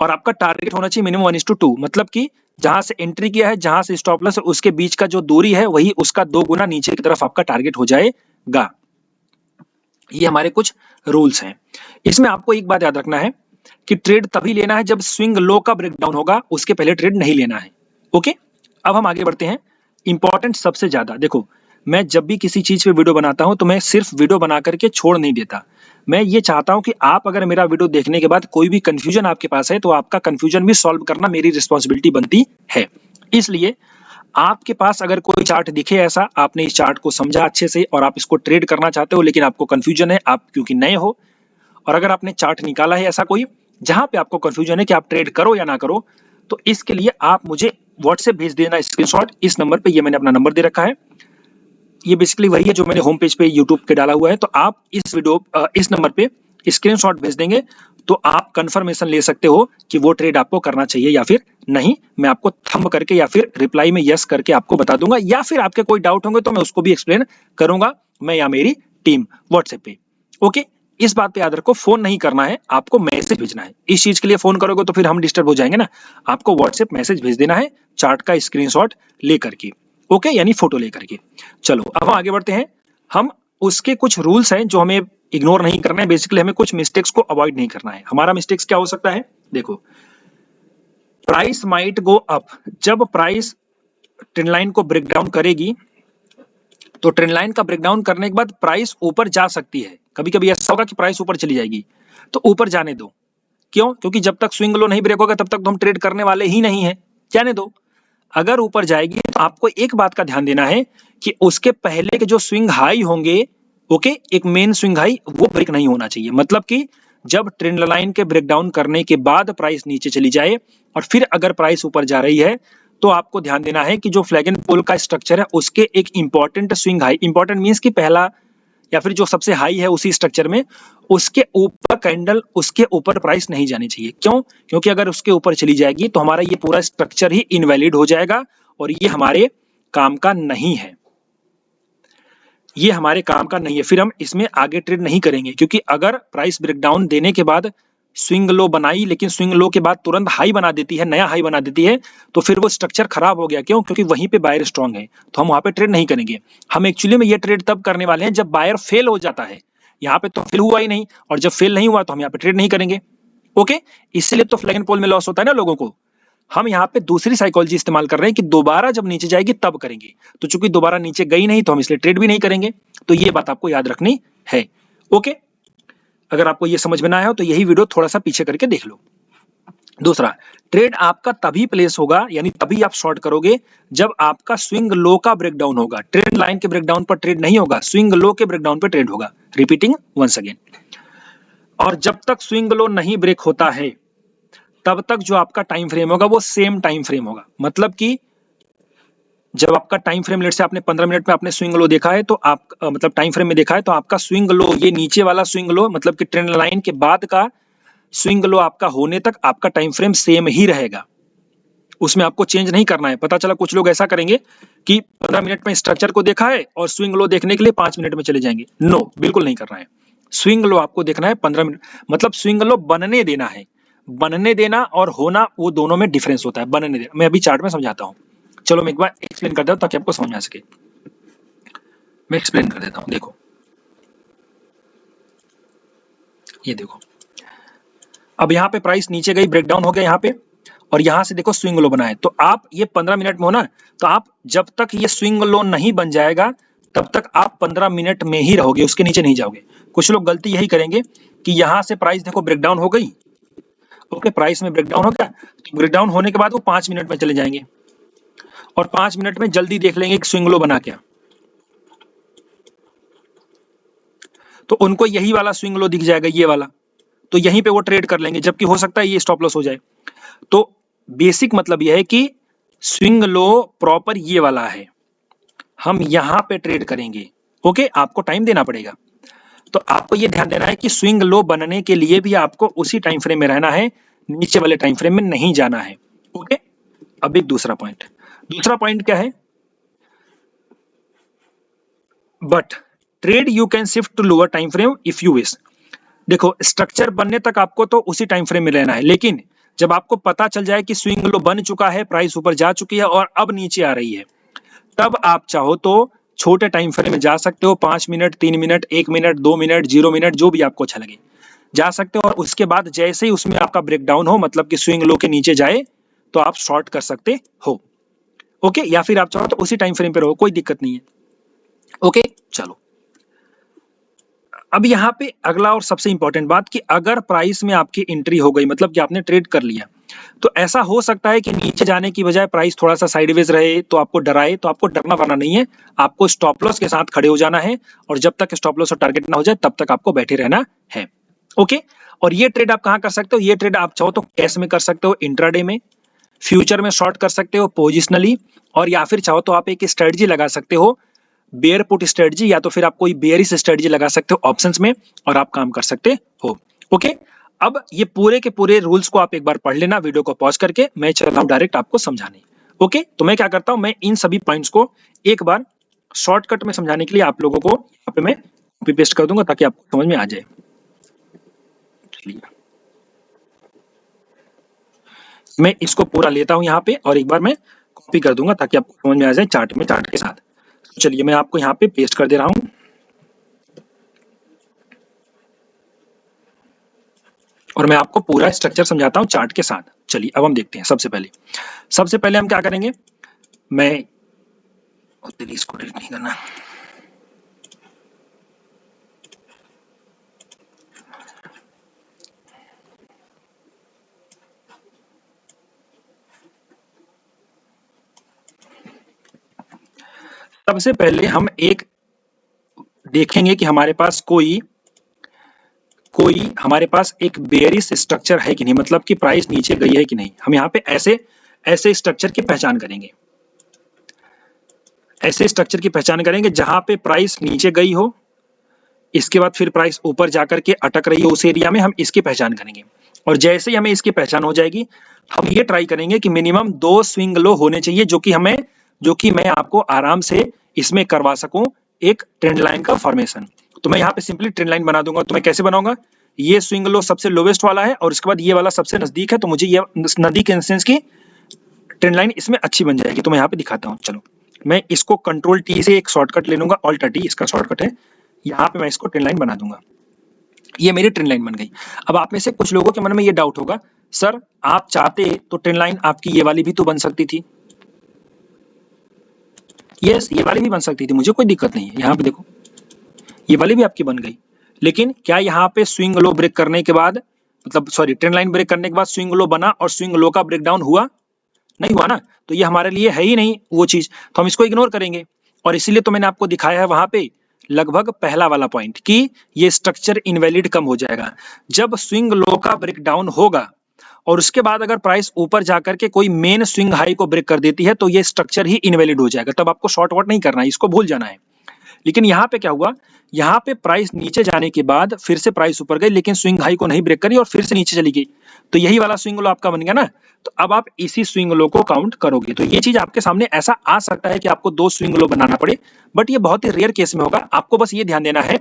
और आपका टारगेट होना चाहिए मिनिमम 1:2, मतलब कि जहां से एंट्री किया है, जहां से स्टॉप लॉस उसके बीच का जो दूरी है वही उसका 2 गुना नीचे की तरफ आपका टारगेट हो जाएगा। ये हमारे कुछ रूल्स हैं। इसमें आपको एक बात याद रखना है कि ट्रेड तभी लेना है जब स्विंग लो का ब्रेकडाउन होगा, उसके पहले ट्रेड नहीं लेना है। ओके, अब हम आगे बढ़ते हैं। इंपॉर्टेंट सबसे ज्यादा देखो, मैं जब भी किसी चीज पे वीडियो बनाता हूं तो मैं सिर्फ वीडियो बना करके छोड़ नहीं देता। मैं ये चाहता हूं कि आप अगर मेरा वीडियो देखने के बाद कोई भी कंफ्यूजन आपके पास है तो आपका कंफ्यूजन भी सॉल्व करना मेरी रिस्पॉन्सिबिलिटी बनती है। इसलिए आपके पास अगर कोई चार्ट दिखे ऐसा, आपने इस चार्ट को समझा अच्छे से और आप इसको ट्रेड करना चाहते हो लेकिन आपको कंफ्यूजन है, आप क्योंकि नए हो, और अगर आपने चार्ट निकाला है ऐसा कोई जहां पे आपको कंफ्यूजन है कि आप ट्रेड करो या ना करो, तो इसके लिए आप मुझे व्हाट्सएप भेज देना स्क्रीनशॉट। इस नंबर पे, ये मैंने अपना नंबर दे रखा है, ये बेसिकली वही है जो मैंने होम पेज पे यूट्यूब के डाला हुआ है। तो आप इस नंबर पे स्क्रीनशॉट भेज देंगे तो आप कंफर्मेशन ले सकते हो कि वो ट्रेड आपको करना चाहिए या फिर नहीं। मैं आपको थंब करके या फिर रिप्लाई में यस करके आपको बता दूंगा, या फिर आपके कोई डाउट होंगे तो मैं उसको भी एक्सप्लेन करूंगा, मैं या मेरी टीम व्हाट्सएप पे। ओके, इस बात पे याद रखो, फोन नहीं करना है, आपको मैसेज भेजना है। इस चीज के लिए फोन करोगे तो फिर हम डिस्टर्ब हो जाएंगे ना। आपको व्हाट्सएप मैसेज भेज देना है चार्ट का स्क्रीनशॉट लेकर के, ओके, यानी फोटो लेकर के। चलो अब हम आगे बढ़ते हैं। हम उसके कुछ रूल्स हैं जो हमें इग्नोर नहीं करना है। बेसिकली हमें कुछ मिस्टेक्स को अवॉइड नहीं करना है। हमारा मिस्टेक्स क्या हो सकता है, देखो, प्राइस माइट गो अप। जब प्राइस ट्रेंड लाइन को ब्रेक डाउन करेगी तो ट्रेंड लाइन का ब्रेकडाउन करने के बाद प्राइस ऊपर जा सकती है। कभी कभी ऐसा होगा कि प्राइस ऊपर चली जाएगी, तो ऊपर जाने दो। क्यों? क्योंकि जब तक स्विंग लो नहीं ब्रेक होगा तब तक तो हम ट्रेड करने वाले ही नहीं है, जाने दो। अगर ऊपर जाएगी तो आपको एक बात का ध्यान देना है कि उसके पहले के जो स्विंग हाई होंगे, ओके, एक मेन स्विंग हाई, वो ब्रेक नहीं होना चाहिए। मतलब कि जब ट्रेंड लाइन के ब्रेकडाउन करने के बाद प्राइस नीचे चली जाए और फिर अगर प्राइस ऊपर जा रही है तो आपको ध्यान देना है कि जो फ्लैग एंड पोल का स्ट्रक्चर है उसके एक important swing high, important means कि पहला या फिर जो सबसे हाई है उसी स्ट्रक्चर में, उसके ऊपर कैंडल, उसके ऊपर प्राइस नहीं जानी चाहिए। क्यों? क्योंकि अगर उसके ऊपर चली जाएगी तो हमारा ये पूरा स्ट्रक्चर ही इनवैलिड हो जाएगा और ये हमारे काम का नहीं है, ये हमारे काम का नहीं है। फिर हम इसमें आगे ट्रेड नहीं करेंगे, क्योंकि अगर प्राइस ब्रेकडाउन देने के बाद स्विंग लो बनाई लेकिन स्विंग लो के बाद तुरंत हाई बना देती है, नया हाई बना देती है, तो फिर वो स्ट्रक्चर खराब हो गया। क्यों? क्योंकि वहीं पे बायर स्ट्रांग है, तो हम वहां पे ट्रेड नहीं करेंगे। हम एक्चुअली में ये ट्रेड तब करने वाले हैं जब बायर फेल हो जाता है। यहाँ पे तो फेल हुआ ही नहीं, और जब फेल नहीं हुआ तो हम यहाँ पे ट्रेड नहीं करेंगे, ओके। इसलिए तो फ्लैग एंड पोल में लॉस होता है ना लोगों को। हम यहाँ पे दूसरी साइकोलॉजी इस्तेमाल कर रहे हैं कि दोबारा जब नीचे जाएगी तब करेंगे। तो चूंकि दोबारा नीचे गई नहीं तो हम इसलिए ट्रेड भी नहीं करेंगे। तो ये बात आपको याद रखनी है, ओके। अगर आपको ये समझ में ना आया हो तो यही वीडियो थोड़ा सा पीछे करके देख लो। दूसरा, ट्रेड आपका तभी प्लेस होगा, यानी तभी आप शॉर्ट करोगे जब आपका स्विंग लो का ब्रेकडाउन होगा। ट्रेंड लाइन के ब्रेकडाउन पर ट्रेड नहीं होगा, स्विंग लो के ब्रेकडाउन पर ट्रेड होगा। Repeating once again. और जब तक स्विंग लो नहीं ब्रेक होता है तब तक जो आपका टाइम फ्रेम होगा वो सेम टाइम फ्रेम होगा। मतलब कि जब आपका टाइम फ्रेम, लेट से आपने 15 मिनट में आपने स्विंग लो देखा है तो आप मतलब टाइम फ्रेम में देखा है, तो आपका स्विंग लो, ये नीचे वाला स्विंग लो, मतलब कि ट्रेंड लाइन के बाद का स्विंग लो आपका होने तक आपका टाइम फ्रेम सेम ही रहेगा, उसमें आपको चेंज नहीं करना है। पता चला कुछ लोग ऐसा करेंगे कि 15 मिनट में स्ट्रक्चर को देखा है और स्विंग लो देखने के लिए 5 मिनट में चले जाएंगे। नो, बिल्कुल नहीं करना है। स्विंग लो आपको देखना है 15 मिनट, मतलब स्विंग लो बनने देना है। बनने देना और होना, वो दोनों में डिफरेंस होता है। बनने देना मैं अभी चार्ट में समझाता हूँ। चलो मैं एक बार एक्सप्लेन कर देता हूँ ताकि आपको समझ में आ सके। मैं एक्सप्लेन कर देता हूँ। देखो, ये देखो, अब यहाँ पे प्राइस नीचे गई, ब्रेकडाउन हो गया यहाँ पे, और यहाँ से देखो स्विंग लो बना है। तो आप ये 15 मिनट में हो ना, तो आप जब तक ये स्विंग लो नहीं बन जाएगा तब तक आप 15 मिनट में ही रहोगे, उसके नीचे नहीं जाओगे। कुछ लोग गलती यही करेंगे कि यहाँ से प्राइस देखो ब्रेकडाउन हो गई, ओके, प्राइस में ब्रेकडाउन हो गया, तो ब्रेकडाउन होने के बाद वो 5 मिनट में चले जाएंगे और 5 मिनट में जल्दी देख लेंगे कि स्विंग लो बना क्या, तो उनको यही वाला स्विंग लो दिख जाएगा, ये वाला, तो यहीं पे वो ट्रेड कर लेंगे, जबकि हो सकता है ये स्टॉप लॉस हो जाए। तो बेसिक मतलब यह है कि स्विंग लो प्रॉपर ये वाला है, हम यहां पे ट्रेड करेंगे, ओके। आपको टाइम देना पड़ेगा, तो आपको ये ध्यान देना है कि स्विंग लो बनने के लिए भी आपको उसी टाइम फ्रेम में रहना है, नीचे वाले टाइम फ्रेम में नहीं जाना है, ओके। अब एक दूसरा पॉइंट क्या है, but trade you can shift to lower time frame if you wish. देखो, स्ट्रक्चर बनने तक आपको तो उसी टाइम फ्रेम में रहना है, लेकिन जब आपको पता चल जाए कि स्विंग लो बन चुका है, प्राइस ऊपर जा चुकी है और अब नीचे आ रही है, तब आप चाहो तो छोटे टाइम फ्रेम में जा सकते हो। 5 minute, 3 minute, 1 minute, 2 minute, 0 minute, जो भी आपको अच्छा लगे जा सकते हो। और उसके बाद जैसे ही उसमें आपका ब्रेकडाउन हो, मतलब कि स्विंग लो के नीचे जाए, तो आप शॉर्ट कर सकते हो, ओके। या फिर आप चाहो तो उसी टाइम फ्रेम पे रहो, कोई दिक्कत नहीं है, ओके। चलो, अब यहाँ पे अगला और सबसे इंपॉर्टेंट बात कि अगर प्राइस में आपकी एंट्री हो गई, मतलब कि आपने ट्रेड कर लिया, तो ऐसा हो सकता है कि नीचे जाने की बजाय प्राइस थोड़ा सा साइडवेज रहे तो आपको डराए। तो आपको डरना वरना नहीं है, आपको स्टॉप लॉस के साथ खड़े हो जाना है, और जब तक स्टॉप लॉस और टारगेट ना हो जाए तब तक आपको बैठे रहना है, ओके। और ये ट्रेड आप कहाँ कर सकते हो, ये ट्रेड आप चाहो तो कैश में कर सकते हो, इंट्राडे में, फ्यूचर में शॉर्ट कर सकते हो पोजिशनली, और या फिर चाहो तो आप एक स्ट्रेटजी लगा सकते हो, बेयर पुट स्ट्रेटजी, या तो फिर आप कोई बेयरिश स्ट्रेटजी लगा सकते हो ऑप्शंस में, और आप काम कर सकते हो, ओके। अब ये पूरे के पूरे रूल्स को आप एक बार पढ़ लेना, वीडियो को पॉज करके। मैं चल रहा हूं डायरेक्ट आपको समझाने, ओके। तो मैं क्या करता हूं, मैं इन सभी पॉइंट्स को एक बार शॉर्टकट में समझाने के लिए आप लोगों को यहाँ पे मैं कॉपी पेस्ट कर दूंगा ताकि आपको समझ में आ जाए। चलिए मैं इसको पूरा लेता हूं यहाँ पे और एक बार मैं कॉपी कर दूंगा ताकि आपको समझ में आ जाए चार्ट में, चार्ट के साथ। चलिए मैं आपको यहाँ पे पेस्ट कर दे रहा हूँ और मैं आपको पूरा स्ट्रक्चर समझाता हूँ चार्ट के साथ। चलिए अब हम देखते हैं। सबसे पहले हम क्या करेंगे, मैं इसको डिलीट नहीं करना, सबसे पहले हम एक देखेंगे कि हमारे पास कोई हमारे पास एक बेयरिश स्ट्रक्चर है कि नहीं, मतलब कि प्राइस नीचे गई है कि नहीं। हम यहाँ पे ऐसे स्ट्रक्चर की पहचान करेंगे, ऐसे स्ट्रक्चर की पहचान करेंगे जहां पे प्राइस नीचे गई हो, इसके बाद फिर प्राइस ऊपर जाकर के अटक रही हो, उस एरिया में हम इसकी पहचान करेंगे। और जैसे ही हमें इसकी पहचान हो जाएगी, हम ये ट्राई करेंगे कि मिनिमम 2 स्विंग लो होने चाहिए, जो कि मैं आपको आराम से इसमें करवा सकूं एक ट्रेंड लाइन का फॉर्मेशन। तो मैं यहाँ पे सिंपली ट्रेंड लाइन बना दूंगा। तो मैं कैसे बनाऊंगा, ये स्विंग लो सबसे लोवेस्ट वाला है और उसके बाद ये वाला सबसे नजदीक है, तो मुझे ये नदी के इंस्टेंस की ट्रेंड लाइन इसमें अच्छी बन जाएगी। तो मैं यहाँ पे दिखाता हूँ। चलो मैं इसको कंट्रोल टी से एक शॉर्टकट ले लूंगा, ऑल्ट टी इसका शॉर्टकट है। यहाँ पे मैं इसको ट्रेंड लाइन बना दूंगा, ये मेरी ट्रेंड लाइन बन गई। अब आप में से कुछ लोगों के मन में ये डाउट होगा, सर आप चाहते तो ट्रेंड लाइन आपकी ये वाली भी तो बन सकती थी। यस, ये वाली भी बन सकती थी, मुझे कोई दिक्कत नहीं है। यहाँ पे देखो ये वाली भी आपकी बन गई, लेकिन क्या यहाँ पे स्विंग लो ब्रेक करने के बाद, मतलब सॉरी ट्रेंड लाइन ब्रेक करने के बाद स्विंग लो बना और स्विंग लो का ब्रेकडाउन हुआ? नहीं हुआ ना। तो ये हमारे लिए है ही नहीं वो चीज, तो हम इसको इग्नोर करेंगे। और इसीलिए तो मैंने आपको दिखाया है वहां पे लगभग पहला वाला पॉइंट कि ये स्ट्रक्चर इनवैलिड कम हो जाएगा जब स्विंग लो का ब्रेकडाउन होगा और उसके बाद अगर प्राइस ऊपर जाकर के कोई मेन स्विंग हाई को ब्रेक कर देती है तो ये स्ट्रक्चर ही इनवैलिड हो जाएगा। तब आपको शॉर्ट वॉट नहीं करना है, इसको भूल जाना है। लेकिन यहाँ पे क्या हुआ, यहाँ पे प्राइस नीचे जाने के बाद फिर से प्राइस ऊपर गई, लेकिन स्विंग हाई को नहीं ब्रेक करी और फिर से नीचे चली गई। तो यही वाला स्विंग लो आपका बन गया ना। तो अब आप इसी स्विंग लो को काउंट करोगे। तो ये चीज आपके सामने ऐसा आ सकता है कि आपको 2 स्विंग लो बनाना पड़े, बट ये बहुत ही रेयर केस में होगा। आपको बस ये ध्यान देना है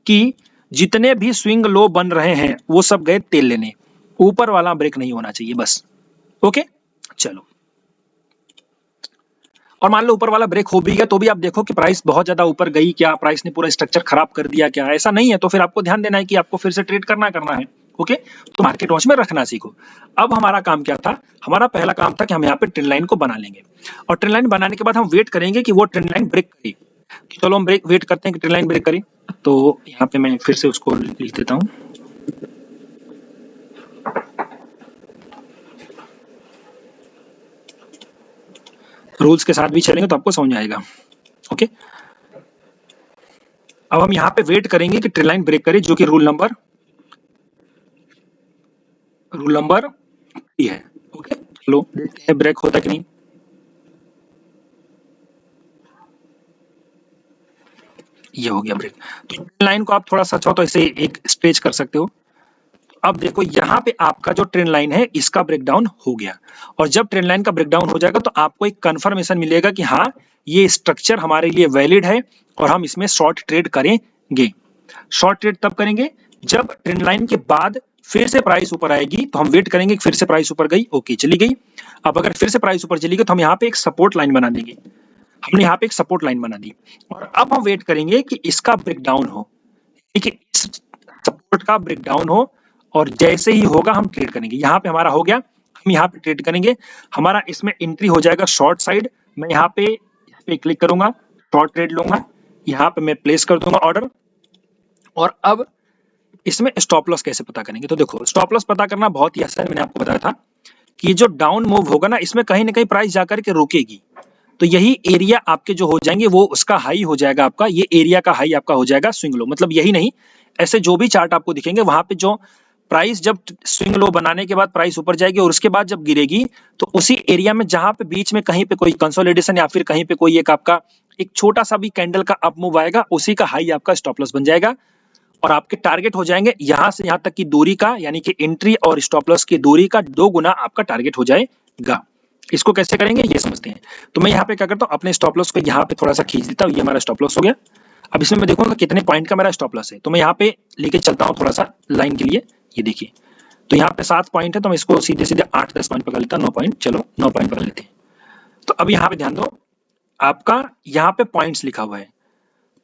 कि जितने भी स्विंग लो बन रहे हैं वो सब गए तेल लेने, ऊपर वाला ब्रेक नहीं होना चाहिए बस। ओके चलो, और मान लो ऊपर वाला ब्रेक हो भी गया तो भी आप देखो कि प्राइस बहुत ज्यादा ऊपर गई क्या, प्राइस ने पूरा स्ट्रक्चर खराब कर दिया क्या, ऐसा नहीं है। तो फिर आपको ध्यान देना है कि आपको फिर से ट्रेड करना है। ओके, तो मार्केट वॉच में रखना सीखो। अब हमारा काम क्या था, हमारा पहला काम था कि हम यहाँ पे ट्रेंड लाइन को बना लेंगे और ट्रेंड लाइन बनाने के बाद हम वेट करेंगे कि वो ट्रेंड लाइन ब्रेक करे। तो चलो हम वेट करते हैं कि ट्रेंड लाइन ब्रेक करे। तो यहाँ पे मैं फिर से उसको लिख देता हूँ, रूल्स के साथ भी चलेंगे तो आपको समझ आएगा। ओके, अब हम यहाँ पे वेट करेंगे कि ट्रेंड लाइन ब्रेक करे, जो कि रूल नंबर ये है। ओके चलो देखते हैं ब्रेक होता कि नहीं। ये हो गया ब्रेक। तो ट्रेंड लाइन को आप थोड़ा सा चाहो तो ऐसे एक स्ट्रेच कर सकते हो। अब देखो यहाँ पे आपका जो ट्रेंड लाइन है इसका ब्रेकडाउन हो गया, और जब ट्रेंड लाइन का ब्रेकडाउन हो जाएगा तो आपको एक कंफर्मेशन मिलेगा कि हाँ ये स्ट्रक्चर हमारे लिए वैलिड है और हम इसमें शॉर्ट ट्रेड करेंगे। शॉर्ट ट्रेड तब करेंगे जब ट्रेंड लाइन के बाद फिर से प्राइस ऊपर आएगी, तो हम वेट करेंगे कि फिर से प्राइस ऊपर गई, ओके चली गई। अब अगर फिर से प्राइस ऊपर चली गई तो हम यहाँ पे एक सपोर्ट लाइन बना देंगे। हमने यहाँ पे एक सपोर्ट लाइन बना दी और अब हम वेट करेंगे कि इसका ब्रेकडाउन हो, ठीक है, इस सपोर्ट का ब्रेकडाउन हो, और जैसे ही होगा हम ट्रेड करेंगे। यहाँ पे हमारा हो गया, हम यहाँ पे ट्रेड करेंगे। हमारा इसमें एंट्री हो जाएगा शॉर्ट साइड। मैं यहाँ पे इस पे क्लिक करूंगा, शॉर्ट ट्रेड लूंगा, यहाँ पे मैं प्लेस कर दूंगा ऑर्डर। और अब इसमें स्टॉप लॉस कैसे पता करेंगे, तो देखो स्टॉप लॉस पता करना बहुत ही आसान है। मैंने आपको बताया था कि जो डाउन मूव होगा ना इसमें कहीं ना कहीं प्राइस जाकर के रुकेगी, तो यही एरिया आपके जो हो जाएंगे वो उसका हाई हो जाएगा। आपका ये एरिया का हाई आपका हो जाएगा स्विंग लो। मतलब यही नहीं, ऐसे जो भी चार्ट आपको दिखेंगे वहां पे जो प्राइस जब स्विंग लो बनाने के बाद प्राइस ऊपर जाएगी और उसके बाद जब गिरेगी तो उसी एरिया में जहां पे बीच में कहीं पे कोई कंसोलिडेशन या फिर कहीं पे कोई एक आपका एक छोटा सा भी कैंडल का अप मूव आएगा, उसी का हाई आपका स्टॉप लॉस बन जाएगा। और आपके टारगेट हो जाएंगे यहां से यहां तक की दूरी का, यानी कि एंट्री और स्टॉप लॉस की दूरी का 2 गुना आपका टारगेट हो जाएगा। इसको कैसे करेंगे ये समझते हैं। तो मैं यहाँ पे क्या करता हूँ, अपने स्टॉप लॉस को यहाँ पे थोड़ा सा खींच देता हूँ, ये हमारा स्टॉप लॉस हो गया। अब इसमें मैं देखूंगा कितने पॉइंट का मेरा स्टॉप लॉस है, तो मैं यहाँ पे लेके चलता हूँ थोड़ा सा लाइन के लिए, ये देखिए, तो यहाँ पे 7 पॉइंट है, तो मैं इसको सीधे सीधे 8-10 पॉइंट पकड़ लेता, 9 पॉइंट, चलो 9 पॉइंट पकड़ लेते हैं। तो अब यहाँ पे ध्यान दो, आपका यहाँ पे पॉइंट्स लिखा हुआ है,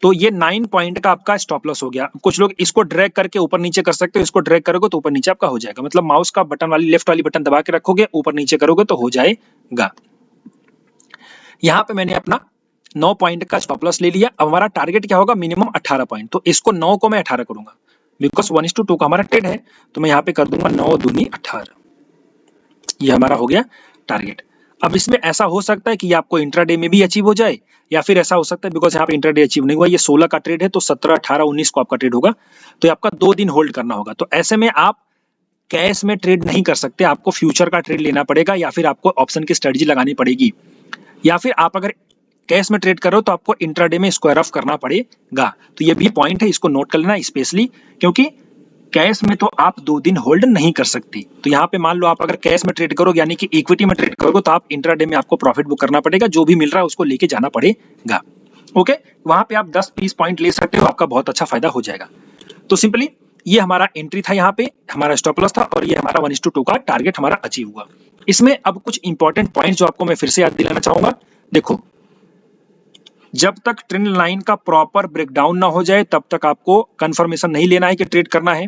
तो ये 9 पॉइंट का आपका स्टॉप लॉस हो गया। कुछ लोग इसको ड्रैग करके ऊपर नीचे कर सकते हो, इसको ड्रैग करोगे तो ऊपर नीचे आपका हो जाएगा, मतलब माउस का बटन वाली लेफ्ट वाली बटन दबा के रखोगे, ऊपर नीचे करोगे तो हो जाएगा। यहाँ पे मैंने अपना 9 पॉइंट का स्टॉप लॉस ले लिया। अब हमारा टारगेट क्या होगा, मिनिमम 18 पॉइंट, तो इसको 9 को मैं 18 करूंगा, बिकॉज 1:2 का हमारा ट्रेड है, तो मैं यहाँ पे कर दूंगा 9 दूनी 18, ये हमारा हो गया टारगेट। अब इसमें ऐसा हो सकता है कि आपको इंट्राडे में भी अचीव हो जाए, या फिर ऐसा हो सकता है बिकॉज यहाँ पे इंट्राडे अचीव नहीं हुआ, ये 16 का ट्रेड है, तो 17, 18, 19 को आपका ट्रेड होगा, तो आपका 2 दिन होल्ड करना होगा। तो ऐसे में आप कैश में ट्रेड नहीं कर सकते, आपको फ्यूचर का ट्रेड लेना पड़ेगा, या फिर आपको ऑप्शन की स्ट्रेटजी लगानी पड़ेगी, या फिर आप अगर कैश में ट्रेड करो तो आपको इंट्राडे में स्क्वायर ऑफ करना पड़ेगा। तो ये भी पॉइंट है, इसको नोट कर लेना स्पेशली, क्योंकि कैश में तो आप 2 दिन होल्ड नहीं कर सकते। तो यहाँ पे मान लो आप अगर कैश में ट्रेड करोगे, यानी कि इक्विटी में ट्रेड करोगे, तो आप इंट्राडे में आपको प्रॉफिट बुक करना पड़ेगा, जो भी मिल रहा है उसको लेके जाना पड़ेगा। ओके, वहां पे आप 10-20 पॉइंट ले सकते हो, आपका बहुत अच्छा फायदा हो जाएगा। तो सिंपली ये हमारा एंट्री था, यहाँ पे हमारा स्टॉप लॉस था, और ये हमारा 1:2 का टारगेट हमारा अचीव हुआ। इसमें अब कुछ इंपॉर्टेंट पॉइंट जो आपको मैं फिर से याद दिलाना चाहूंगा। देखो, जब तक ट्रेंड लाइन का प्रॉपर ब्रेकडाउन ना हो जाए, तब तक आपको कंफर्मेशन नहीं लेना है कि ट्रेड करना है।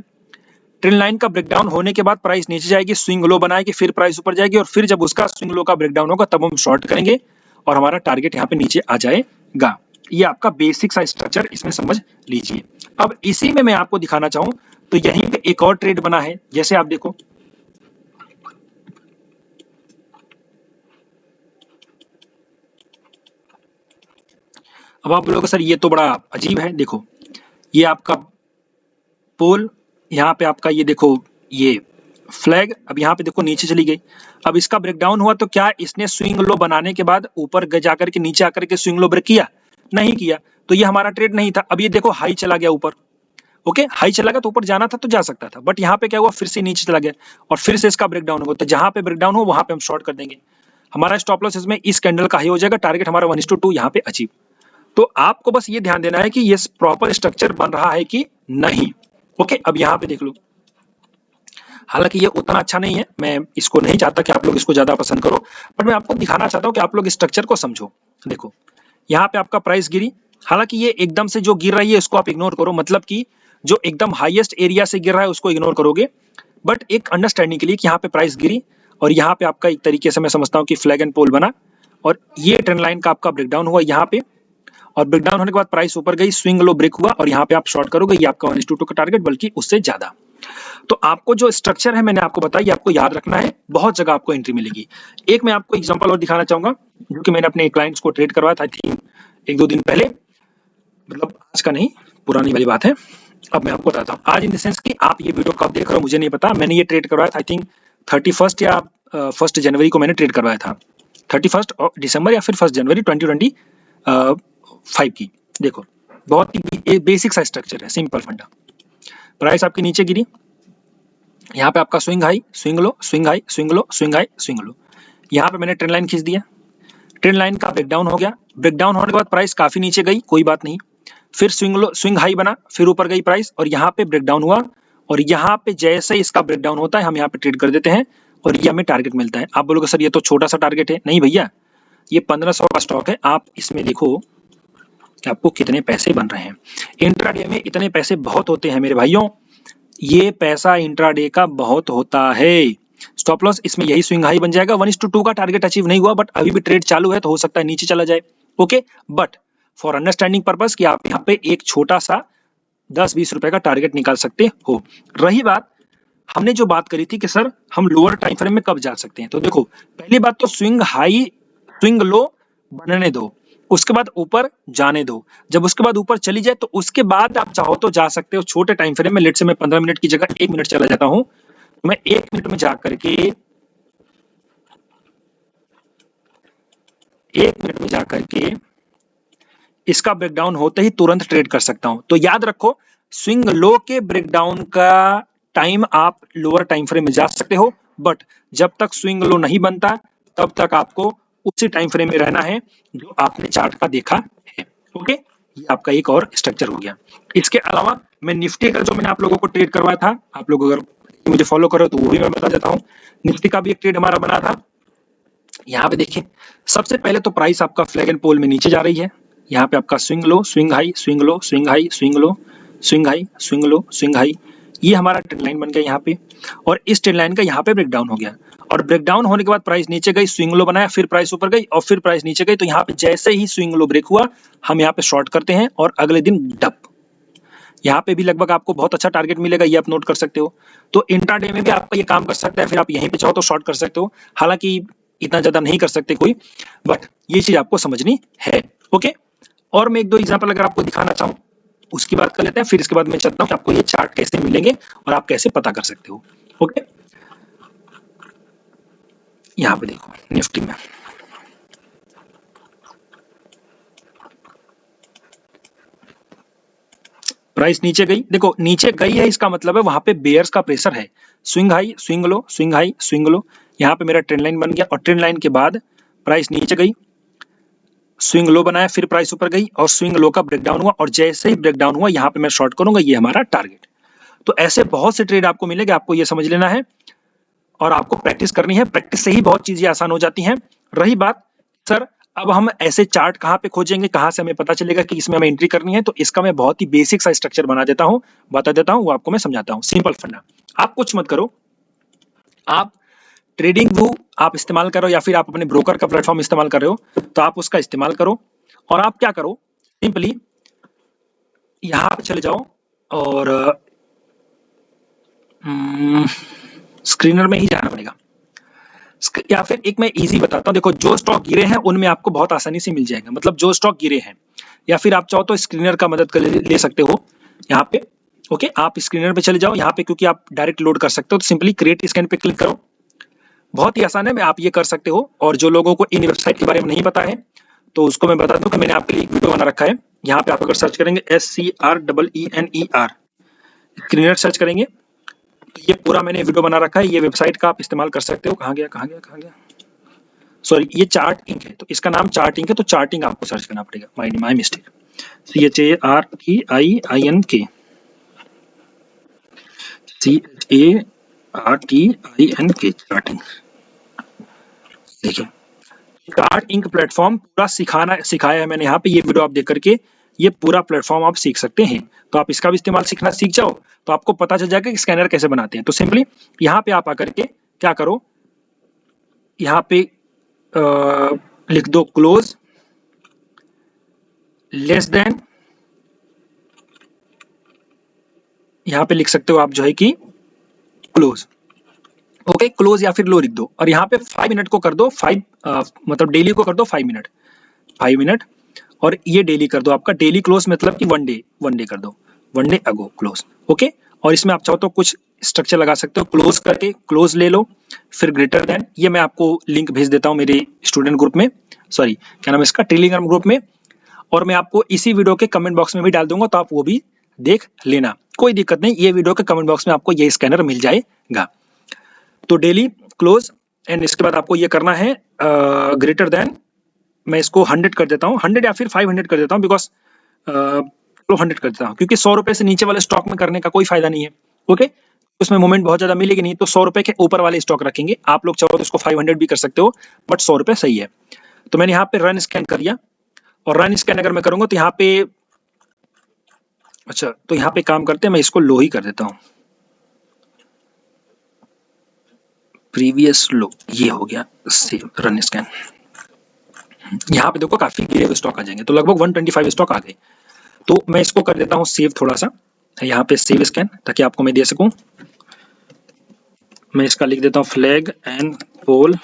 ट्रेंड लाइन का ब्रेकडाउन होने के बाद प्राइस नीचे जाएगी, स्विंग लो बनाएगी, फिर प्राइस ऊपर जाएगी, और फिर जब उसका स्विंग लो का ब्रेकडाउन होगा तब हम शॉर्ट करेंगे और हमारा टारगेट यहाँ पे नीचे आ जाएगा। ये आपका बेसिक सा स्ट्रक्चर इसमें समझ लीजिए। अब इसी में मैं आपको दिखाना चाहूं तो यहीं पे एक और ट्रेड बना है, जैसे आप देखो, अब आप बोलोगे सर ये तो बड़ा अजीब है। देखो, ये आपका पोल, यहाँ पे आपका ये देखो, ये फ्लैग, अब यहाँ पे देखो नीचे चली गई। अब इसका ब्रेकडाउन हुआ तो क्या इसने स्विंग लो बनाने के बाद ऊपर जाकर के नीचे आकर के स्विंग लो ब्रेक किया? नहीं किया, तो ये हमारा ट्रेड नहीं था। अब ये देखो हाई चला गया ऊपर, ओके, हाई चला गया तो ऊपर जाना था तो जा सकता था, बट यहाँ पे क्या हुआ, फिर से नीचे चला गया और फिर से इसका ब्रेकडाउन हुआ, तो जहां पे ब्रेकडाउन हो वहां पे हम शॉर्ट कर देंगे। हमारा स्टॉप लॉस इसमें इस कैंडल का हाई हो जाएगा, टारगेट हमारा 1:2 यहाँ पे अचीव। तो आपको बस ये ध्यान देना है कि ये प्रॉपर स्ट्रक्चर बन रहा है कि नहीं। ओके, अब यहाँ पे देख लो, हालांकि ये उतना अच्छा नहीं है, मैं इसको नहीं चाहता कि आप लोग इसको ज्यादा पसंद करो, बट मैं आपको दिखाना चाहता हूँ कि आप लोग स्ट्रक्चर को समझो। देखो, यहाँ पे आपका प्राइस गिरी, हालांकि ये एकदम से जो गिर रही है इसको आप इग्नोर करो, मतलब कि जो एकदम हाईएस्ट एरिया से गिर रहा है उसको इग्नोर करोगे, बट एक अंडरस्टैंडिंग के लिए कि यहाँ पे प्राइस गिरी और यहाँ पे आपका एक तरीके से मैं समझता हूँ कि फ्लैग एंड पोल बना, और ये ट्रेंड लाइन का आपका ब्रेकडाउन हुआ यहाँ पे, और ब्रेकडाउन होने के बाद प्राइस ऊपर गई, स्विंग लो ब्रेक हुआ, और यहाँ पे आप शॉर्ट करोगे, ये आपका 1:2 का टारगेट, बल्कि उससे ज्यादा। तो आपको जो स्ट्रक्चर है मैंने आपको बताया, आपको याद रखना है, बहुत जगह आपको एंट्री मिलेगी। एक मैं आपको एग्जांपल और दिखाना चाहूंगा, जो कि मैंने अपने क्लाइंट्स को ट्रेड करवाया था, आई थिंक 1-2 दिन पहले, मतलब आज का नहीं, पुरानी वाली बात है। अब मैं आपको बताता हूँ, आज इन द सेंस कि आप ये वीडियो कब देख रहे हो मुझे नहीं पता, मैंने ये ट्रेड करवाया था आई थिंक 31 या 1 जनवरी को मैंने ट्रेड करवाया था, 31 दिसंबर या फिर 1 जनवरी 2025 की। देखो, बहुत ही बेसिक सा स्ट्रक्चर है, सिंपल फंडा। प्राइस आपकी नीचे गिरी, यहाँ पे आपका swing high, swing low, swing high, swing low, swing high, swing low, यहाँ पे मैंने ट्रेंड लाइन खींच दिया, ट्रेंड लाइन का ब्रेकडाउन हो गया, ब्रेकडाउन होने के बाद प्राइस काफी नीचे गई, कोई बात नहीं, फिर स्विंग लो, स्विंग हाई बना, फिर ऊपर गई प्राइस, और यहाँ पे ब्रेकडाउन हुआ, और यहाँ पे जैसे इसका ब्रेकडाउन होता है हम यहाँ पे ट्रेड कर देते हैं और ये हमें टारगेट मिलता है। आप बोलोगे सर ये तो छोटा सा टारगेट है, नहीं भैया, ये 1500 का स्टॉक है, आप इसमें देखो कि आपको कितने पैसे बन रहे हैं। इंट्राडे में इतने पैसे बहुत होते हैं मेरे भाइयों, ये पैसा इंट्राडे का बहुत होता है। स्टॉप लॉस इसमें यही स्विंग हाई बन जाएगा, 1:2 का टारगेट अचीव नहीं हुआ, बट अभी भी ट्रेड चालू है तो हो सकता है नीचे चला जाए। Okay, but for understanding purpose कि आप यहाँ पे एक छोटा सा 10-20 रुपए का टारगेट निकाल सकते हो। रही बात, हमने जो बात करी थी कि सर हम लोअर टाइम फ्रेम में कब जा सकते हैं, तो देखो, पहली बात तो स्विंग हाई स्विंग लो बनने दो, उसके बाद ऊपर जाने दो, जब उसके बाद ऊपर चली जाए तो उसके बाद आप चाहो तो जा सकते हो छोटे टाइम फ्रेम में। लेट से मैं 15 मिनट की जगह 1 मिनट चला जाता हूं, मैं 1 मिनट में जाकर के 1 मिनट में जाकर के इसका ब्रेकडाउन होते ही तुरंत ट्रेड कर सकता हूं। तो याद रखो, स्विंग लो के ब्रेकडाउन का टाइम आप लोअर टाइम फ्रेम में जा सकते हो, बट जब तक स्विंग लो नहीं बनता तब तक आपको उसी टाइम फ्रेम में रहना है जो आपने चार्ट का देखा है। ओके, ये आपका एक और स्ट्रक्चर हो गया। इसके अलावा मैं निफ्टी का जो मैंने आप लोगों को ट्रेड करवाया था, आप लोग अगर मुझे फॉलो करो तो वो भी मैं बता देता हूँ। निफ्टी का भी एक ट्रेड हमारा बना था। यहाँ पे देखिए, सबसे पहले तो प्राइस आपका फ्लैग एंड पोल में नीचे जा रही है। यहाँ पे आपका swing low, swing high, swing low, swing high, swing low, swing high, swing low, swing high, ये हमारा ट्रेंड लाइन बन गया यहाँ पे। और इस ट्रेंड लाइन का यहाँ पे ब्रेकडाउन हो गया, और ब्रेकडाउन होने के बाद प्राइस नीचे गई, स्विंग लो बनाया, फिर प्राइस ऊपर गई और फिर प्राइस नीचे गई। तो यहाँ पे जैसे ही स्विंग लो ब्रेक हुआ, हम यहाँ पे शॉर्ट करते हैं और अगले दिन डप। यहाँ पे भी लगभग आपको बहुत अच्छा टारगेट मिलेगा, ये आप नोट कर सकते हो। तो इंट्राडे में भी आपका ये काम कर सकता है, फिर आप यहीं पे चाहो तो शॉर्ट कर सकते हो। हालांकि इतना ज्यादा नहीं कर सकते कोई, बट ये चीज आपको समझनी है। ओके, और मैं एक दो एग्जांपल अगर आपको दिखाना चाहूँ उसकी बात कर लेते हैं, फिर इसके बाद मैं चलता हूँ कि आपको ये चार्ट कैसे मिलेंगे और आप कैसे पता कर सकते हो। ओके, यहाँ पे देखो निफ्टी में प्राइस नीचे गई, देखो नीचे गई है इसका मतलब है वहां पे बेयर्स का प्रेशर है। Swing high, swing low, swing high, swing low, यहाँ पे मेरा ट्रेंड लाइन बन गया और ट्रेंड लाइन के बाद प्राइस नीचे गई, स्विंग लो बनाया, फिर प्राइस ऊपर गई और स्विंग लो का ब्रेकडाउन हुआ, और जैसे ही ब्रेकडाउन हुआ यहाँ पे मैं शॉर्ट करूंगा, ये हमारा टारगेट। तो ऐसे बहुत से ट्रेड आपको मिलेंगे, आपको ये समझ लेना है और आपको प्रैक्टिस करनी है। प्रैक्टिस से ही बहुत चीजें आसान हो जाती हैं। रही बात सर, अब हम ऐसे चार्ट कहाँ पे खोजेंगे, कहाँ से हमें पता चलेगा कि इसमें हमें एंट्री करनी है, तो इसका मैं बहुत ही बेसिक सा स्ट्रक्चर बना देता हूँ, बता देता हूँ, वो आपको मैं समझाता हूँ। सिंपल फंडा, आप कुछ मत करो, आप ट्रेडिंग व्यू आप इस्तेमाल करो या फिर आप अपने ब्रोकर का प्लेटफॉर्म इस्तेमाल कर रहे हो तो आप उसका इस्तेमाल करो। और आप क्या करो, सिंपली यहाँ पे चले जाओ और स्क्रीनर में ही जाना पड़ेगा, या फिर एक मैं इजी बताता हूँ। देखो जो स्टॉक गिरे हैं उनमें आपको बहुत आसानी से मिल जाएगा, मतलब जो स्टॉक गिरे हैं, या फिर आप चाहो तो स्क्रीनर का मदद ले सकते हो यहाँ पे। ओके, आप स्क्रीनर पे चले जाओ यहाँ पे, क्योंकि आप डायरेक्ट लोड कर सकते हो, तो सिंपली क्रिएट स्कैन पे क्लिक करो। बहुत ही आसान है, मैं आप ये कर सकते हो। और जो लोगों को इन वेबसाइट के बारे में नहीं पता है तो उसको मैं बता दूं कि मैंने आपके लिए एक वीडियो बना रखा है। यहाँ पे आप अगर सर्च करेंगे SCREENER, स्क्रीनर सर्च करेंगे तो ये पूरा मैंने वीडियो बना रखा है। ये वेबसाइट का आप इस्तेमाल कर सकते हो। कहाँ गया कहाँ गया कहाँ गया, सॉरी, ये चार्ट इंक है, तो इसका नाम चार्ट इंक है, तो चार्टिंग आपको सर्च करना पड़ेगा। My mistake, CHARTINK, CHARTINK, charting. देखिए चार्ट इंक प्लेटफॉर्म पूरा सिखाया है मैंने यहाँ पे, ये वीडियो आप देख करके ये पूरा प्लेटफॉर्म आप सीख सकते हैं। तो आप इसका भी इस्तेमाल सीखना सीख जाओ तो आपको पता चल जाएगा कि स्कैनर कैसे बनाते हैं। तो सिंपली यहाँ पे आप आकर के क्या करो, यहाँ पे लिख दो क्लोज लेस देन, यहाँ पे लिख सकते हो आप जो है कि क्लोज। ओके, क्लोज या फिर लो लिख दो, और यहाँ पे 5 मिनट को कर दो 5, मतलब डेली को कर दो 5 मिनट, 5 मिनट, और ये डेली कर दो आपका डेली क्लोज, मतलब कि वन डे कर दो, वन डे अगो क्लोज। ओके, और इसमें आप चाहो तो कुछ स्ट्रक्चर लगा सकते हो, क्लोज करके क्लोज ले लो, फिर ग्रेटर देन, ये मैं आपको लिंक भेज देता हूँ मेरे स्टूडेंट ग्रुप में, सॉरी क्या नाम है इसका, टेलीग्राम ग्रुप में, और मैं आपको इसी वीडियो के कमेंट बॉक्स में भी डाल दूंगा, तो आप वो भी देख लेना, कोई दिक्कत नहीं। ये वीडियो के कमेंट बॉक्स में आपको ये स्कैनर मिल जाएगा। तो डेली क्लोज, एंड इसके बाद आपको ये करना है ग्रेटर देन, मैं इसको 100 कर देता हूँ, 100 या फिर 500 कर देता हूँ, बिकॉज चलो 100 कर देता हूँ, क्योंकि 100 रुपए से नीचे वाले स्टॉक में करने का कोई फायदा नहीं है। ओके, उसमें मूवमेंट बहुत ज्यादा मिलेगी नहीं, तो 100 रुपए के ऊपर वाले स्टॉक रखेंगे। आप लोग चाहो तो इसको 500 भी कर सकते हो, बट 100 रुपए सही है। तो मैंने यहाँ पे रन स्कैन कर दिया, और रन स्कैन अगर मैं करूंगा तो यहाँ पे, अच्छा तो यहाँ पे काम करते हैं, मैं इसको लो ही कर देता हूँ, प्रीवियस लो, ये हो गया सेव रन स्कैन। यहाँ पे देखो काफी गिरे हुए स्टॉक आ जाएंगे, तो लगभग 125 स्टॉक आ गए। तो मैं इसको कर देता हूँ सेव थोड़ा सा, यहाँ पे सेव स्कैन, ताकि आपको मैं दे सकूं। मैं इसका लिख देता हूँ फ्लैग एंड पोल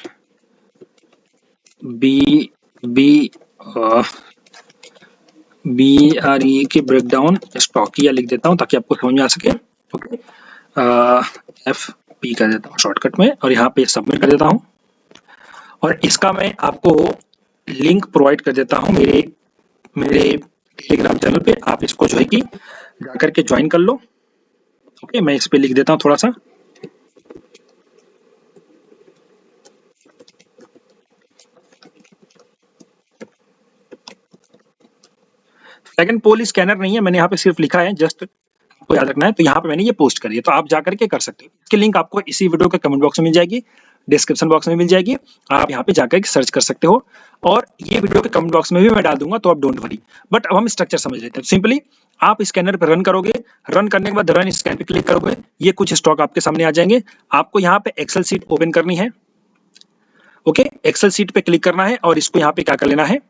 BRE की ब्रेकडाउन स्टॉक, या लिख देता हूँ ताकि आपको समझ में आ सके। ओके, FP कर देता हूँ शॉर्टकट में, और यहाँ पे सबमिट कर देता हूँ, और इसका मैं आपको लिंक प्रोवाइड कर देता हूँ मेरे टेलीग्राम चैनल पे। आप इसको जो है कि जाकर के ज्वाइन कर लो। ओके, मैं इस पे लिख देता हूँ थोड़ा सा, फ्लैग एंड पोल स्कैनर नहीं है, मैंने यहाँ पे सिर्फ लिखा है, जस्ट आपको याद रखना है। तो यहाँ पे मैंने ये पोस्ट करी है, तो आप जाकर के कर सकते हो। इसकी लिंक आपको इसी वीडियो के कमेंट बॉक्स में मिल जाएगी, डिस्क्रिप्शन बॉक्स में मिल जाएगी, आप यहाँ पे जाकर के सर्च कर सकते हो, और ये वीडियो के कमेंट बॉक्स में भी मैं डाल दूंगा, तो आप डोंट वरी। बट अब हम स्ट्रक्चर समझ लेते हैं। सिंपली आप स्कैनर पर रन करोगे, रन करने के बाद रन स्कैन पे क्लिक करोगे, ये कुछ स्टॉक आपके सामने आ जाएंगे। आपको यहाँ पे एक्सेल सीट ओपन करनी है, ओके, एक्सेल सीट पे क्लिक करना है और इसको यहाँ पे क्या कर लेना है,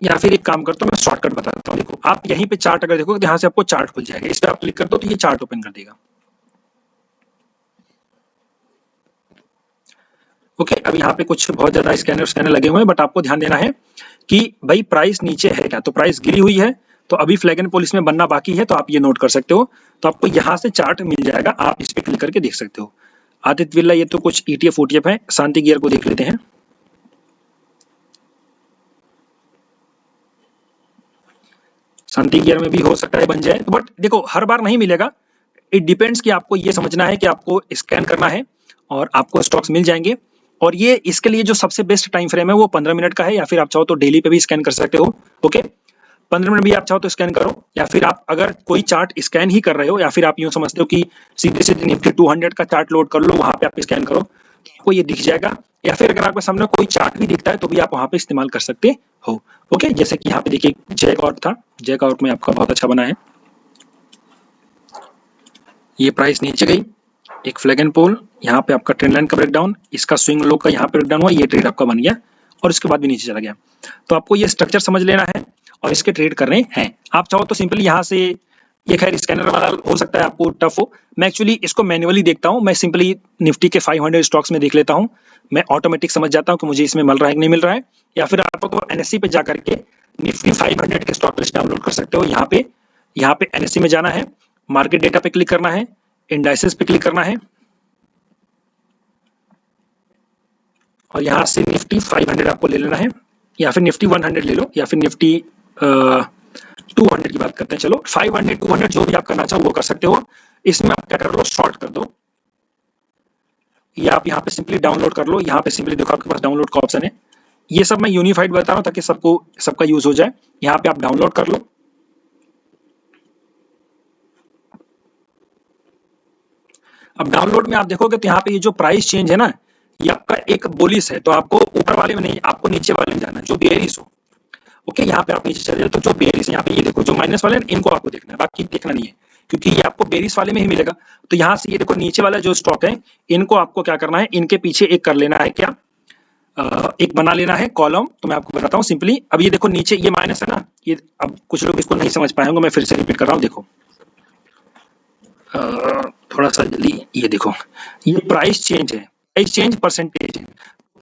या फिर एक काम करता हूँ मैं शॉर्टकट बता देता हूँ। देखो आप यहीं पे चार्ट अगर देखोगे तो यहाँ से आपको चार्ट खुल जाएगा, इस पे आप क्लिक कर दो तो ये चार्ट ओपन कर देगा। ओके, अब यहाँ पे कुछ बहुत ज्यादा स्कैनर लगे हुए हैं, बट आपको ध्यान देना है कि भाई प्राइस नीचे है क्या, तो प्राइस गिरी हुई है, तो अभी फ्लैग एंड पुल इसमें बनना बाकी है, तो आप ये नोट कर सकते हो। तो आपको यहाँ से चार्ट मिल जाएगा, आप इस पे क्लिक करके देख सकते हो। आदित्य बिरला ये तो कुछ ETF OTF है। शांति गियर को देख लेते हैं। शांति गियर में भी हो सकता है बन जाए, बट देखो हर बार नहीं मिलेगा, इट डिपेंड्स कि आपको ये समझना है कि आपको स्कैन करना है और आपको स्टॉक्स मिल जाएंगे। और ये इसके लिए जो सबसे बेस्ट टाइम फ्रेम है वो 15 मिनट का है, या फिर आप चाहो तो डेली पे भी स्कैन कर सकते हो। ओके, 15 मिनट भी आप चाहो तो स्कैन करो, या फिर आप अगर कोई चार्ट स्कैन ही कर रहे हो, या फिर आप यूं समझते हो कि सीधे सीधे निफ्टी 200 का चार्ट लोड कर लो, वहां पे आप स्कैन करो, आपको ये दिख जाएगा। या फिर अगर आपके सामने कोई चार्ट भी दिखता है तो भी आप वहां पे इस्तेमाल कर सकते हो। ओके, जैसे कि यहाँ पे देखिए जैकआउट था, जैकआउट में आपका बहुत अच्छा बना है। ये प्राइस नीचे गई, एक फ्लैग एंड पोल, यहाँ पे आपका ट्रेंड लाइन का ब्रेकडाउन, इसका स्विंग लो का यहाँ पे ब्रेकडाउन हुआ, ये ट्रेड आपका बन गया और इसके बाद भी नीचे चला गया। तो आपको ये स्ट्रक्चर समझ लेना है और इसके ट्रेड करने हैं। आप चाहो तो सिंपली यहाँ से, ये खैर स्कैनर वाला हो सकता है आपको टफ हो, मैं एक्चुअली इसको मैन्युअली देखता हूँ। मैं सिंपली निफ्टी के 500 स्टॉक्स में देख लेता हूँ, मैं ऑटोमेटिक समझ जाता हूँ कि मुझे इसमें मिल रहा है कि नहीं मिल रहा है। या फिर आप तो NSE पे जाकर के निफ्टी 500 के स्टॉक लिस्ट डाउनलोड कर सकते हो। यहाँ पे NSE में जाना है, मार्केट डेटा पे क्लिक करना है, इंडाइसेस पे क्लिक करना है, और यहाँ से निफ्टी 500 आपको ले लेना है, या फिर निफ्टी 100 ले लो, या फिर निफ्टी 200 की बात करते हैं। चलो 500 200 जो भी आप करना चाहो वो कर सकते हो। इसमें आप क्या कर लो, शॉर्ट कर दो, या आप यहाँ पे सिंपली डाउनलोड कर लो। यहाँ पे सिंपली देखो आपके पास डाउनलोड का ऑप्शन है। ये सब मैं यूनिफाइड बता रहा हूँ ताकि सबका यूज हो जाए। यहाँ पे आप डाउनलोड कर लो। अब डाउनलोड में आप देखोगे तो यहाँ पे ये जो प्राइस चेंज है ना, ये आपका एक बुलिश है, तो आपको ऊपर वाले में नहीं, आपको नीचे वाले में जाना है जो बेयरिश हो। ओके, यहाँ पे आप नीचे चले जाओ तो जो बेयरिश है, यहाँ पे ये देखो जो माइनस वाले हैं इनको आपको देखना है, बाकी देखना नहीं है, क्योंकि ये आपको बेयरिश वाले में ही मिलेगा। तो यहाँ से ये देखो नीचे वाला जो स्टॉक है, इनको आपको क्या करना है, इनके पीछे एक कर लेना है, क्या एक बना लेना है कॉलम। तो मैं आपको बताता हूँ सिंपली। अब ये देखो नीचे ये माइनस है ना, ये अब कुछ लोग इसको नहीं समझ पाए होंगे, मैं फिर से रिपीट कर रहा हूँ। देखो थोड़ा सा जल्दी, ये देखो ये प्राइस चेंज है, प्राइस चेंज परसेंटेज है।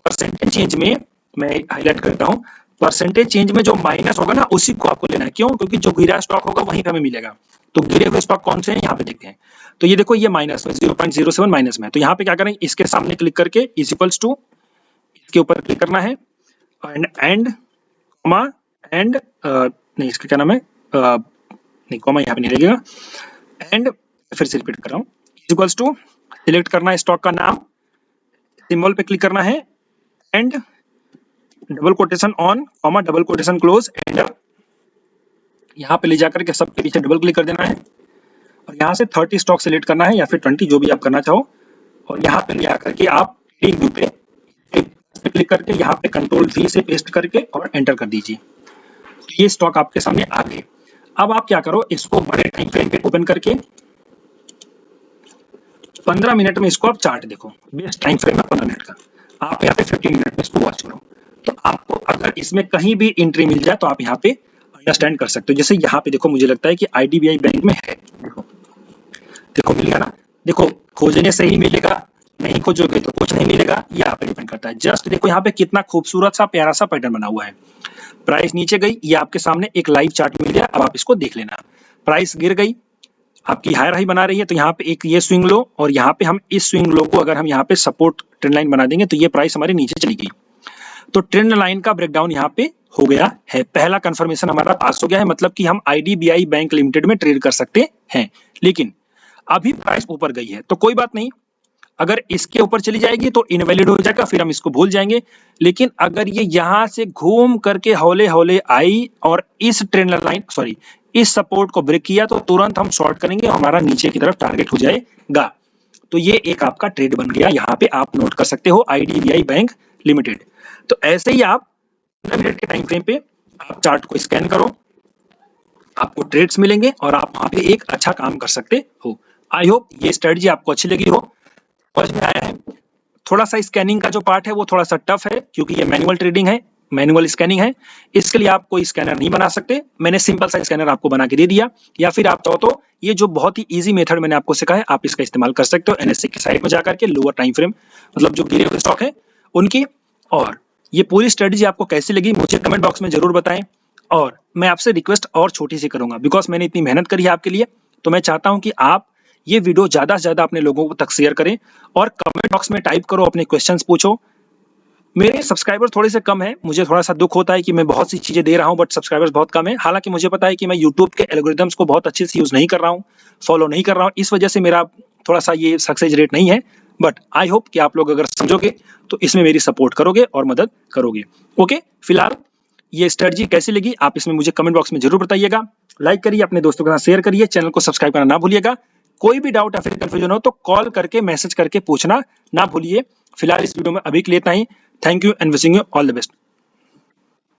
परसेंटेज चेंज में मैं हाईलाइट करता हूँ, परसेंटेज चेंज में जो माइनस होगा ना उसी को आपको लेना है। क्यों? क्योंकि जो गिरा स्टॉक होगा वहीं पे हमें मिलेगा। तो गिरे हुए स्टॉक कौन से हैं यहाँ पे देखते हैं। तो ये देखो ये माइनस में 0.07 माइनस में है, तो यहाँ पे क्या करें, इसके सामने क्लिक करके इज इक्वल्स टू, इसके ऊपर क्लिक करना है, एंड कॉमा एंड नहीं, इसका क्या नाम है, नहीं कॉमा यहाँ पे नहीं लगेगा, एंड फिर से रिपीट कर रहा हूँ, इक्वल्स टू, सिलेक्ट करना है स्टॉक का नाम, सिंबल पे क्लिक करना है, and double quotation on comma double quotation close, enter. यहाँ पे ले जाकर के सबके पीछे डबल क्लिक कर देना है, और यहाँ से 30 स्टॉक सिलेक्ट करना है, या फिर 20 जो भी आप करना चाहो, और यहाँ पे ले आकर के आप ट्रेडिंग व्यू पे क्लिक करके यहाँ पे कंट्रोल V से पेस्ट करके और एंटर कर दीजिए। तो ये स्टॉक आपके सामने आ गए। अब आप क्या करो, इसको बड़े टाइम फ्रेम पे ओपन करके 15 मिनट में इसको आप चार्ट देखो, बेस्ट टाइम फ्रेम है 15 मिनट का, आप यहाँ पे 15 मिनट में इसको वॉच करो। तो आपको अगर इसमें कहीं भी एंट्री मिल जाए तो आप यहाँ पे अंडरस्टैंड कर सकते हो। जैसे यहाँ पे देखो मुझे लगता है कि IDBI बैंक में है, देखो मिल गया ना, देखो खोजने से ही मिलेगा, नहीं खोजोगे तो कुछ नहीं मिलेगा, ये आप पे डिपेंड करता है। जस्ट देखो यहाँ पे कितना खूबसूरत सा प्यारा सा पैटर्न बना हुआ है। प्राइस नीचे गई, ये आपके सामने एक लाइव चार्ट मिल गया, अब आप इसको देख लेना। प्राइस गिर गई, आपकी हायर हाई बना रही है, तो यहाँ पे एक ये स्विंग लो, और यहाँ पे हम इस स्विंग लो को अगर हम यहाँ पे सपोर्ट ट्रेंड लाइन बना देंगे तो ये प्राइस हमारे नीचे चली गई। तो ट्रेंड लाइन का ब्रेकडाउन यहाँ पे हो गया है, पहला कंफर्मेशन हमारा पास हो गया है, मतलब कि हम IDBI बैंक लिमिटेड में ट्रेड कर सकते हैं। लेकिन अभी प्राइस ऊपर गई है तो कोई बात नहीं, अगर इसके ऊपर चली जाएगी तो इनवैलिड हो जाएगा, फिर हम इसको भूल जाएंगे। लेकिन अगर ये यहाँ से घूम करके हौले हौले आई और इस ट्रेंड लाइन सॉरी इस सपोर्ट को ब्रेक किया तो तुरंत हम शॉर्ट करेंगे, हमारा नीचे की तरफ टारगेट हो जाएगा। तो ये एक आपका ट्रेड बन गया, यहाँ पे आप नोट कर सकते हो IDBI बैंक लिमिटेड। तो ऐसे ही आप 15 मिनट के टाइम फ्रेम पे आप चार्ट को स्कैन करो, आपको ट्रेड्स मिलेंगे और आप वहां पे एक अच्छा काम कर सकते हो। आई होप ये स्ट्रेटजी आपको अच्छी लगी हो, समझ में आया है। थोड़ा सा स्कैनिंग का जो पार्ट है वो थोड़ा सा टफ है क्योंकि ये मैनुअल ट्रेडिंग है, मैनुअल स्कैनिंग है, इसके लिए आप कोई स्कैनर नहीं बना सकते। मैंने सिंपल सा स्कैनर आपको बना के दे दिया, या फिर आप चाहो तो ये जो बहुत ही इजी मेथड मैंने आपको सिखाया है आप इसका इस्तेमाल कर सकते हो। NSE की साइड में जाकर के लोअर टाइम फ्रेम मतलब जो गिरे हुए स्टॉक है उनकी। और ये पूरी स्ट्रेटजी आपको कैसी लगी मुझे कमेंट बॉक्स में जरूर बताएं। और मैं आपसे रिक्वेस्ट और छोटी सी करूंगा, बिकॉज मैंने इतनी मेहनत करी है आपके लिए, तो मैं चाहता हूं कि आप ये वीडियो ज्यादा से ज्यादा अपने लोगों तक शेयर करें और कमेंट बॉक्स में टाइप करो, अपने क्वेश्चंस पूछो। मेरे सब्सक्राइबर थोड़े से कम है, मुझे थोड़ा सा दुख होता है कि मैं बहुत सी चीजें दे रहा हूं बट सब्सक्राइबर्स बहुत कम है। हालांकि मुझे पता है कि मैं यूट्यूब के एल्गोरिदम्स को बहुत अच्छे से यूज नहीं कर रहा हूं, फॉलो नहीं कर रहा हूं, इस वजह से मेरा थोड़ा सा ये सक्सेस रेट नहीं है। बट आई होप कि आप लोग अगर समझोगे तो इसमें मेरी सपोर्ट करोगे और मदद करोगे। ओके, फिलहाल ये स्ट्रेटजी कैसी लगी आप इसमें मुझे कमेंट बॉक्स में जरूर बताइएगा। लाइक करिए, अपने दोस्तों के साथ शेयर करिए, चैनल को सब्सक्राइब करना ना भूलिएगा। कोई भी डाउट या फिर कंफ्यूजन हो तो कॉल करके मैसेज करके पूछना ना भूलिए। फिलहाल इस वीडियो में अभी के लिए इतना ही। Thank you and wishing you all the best.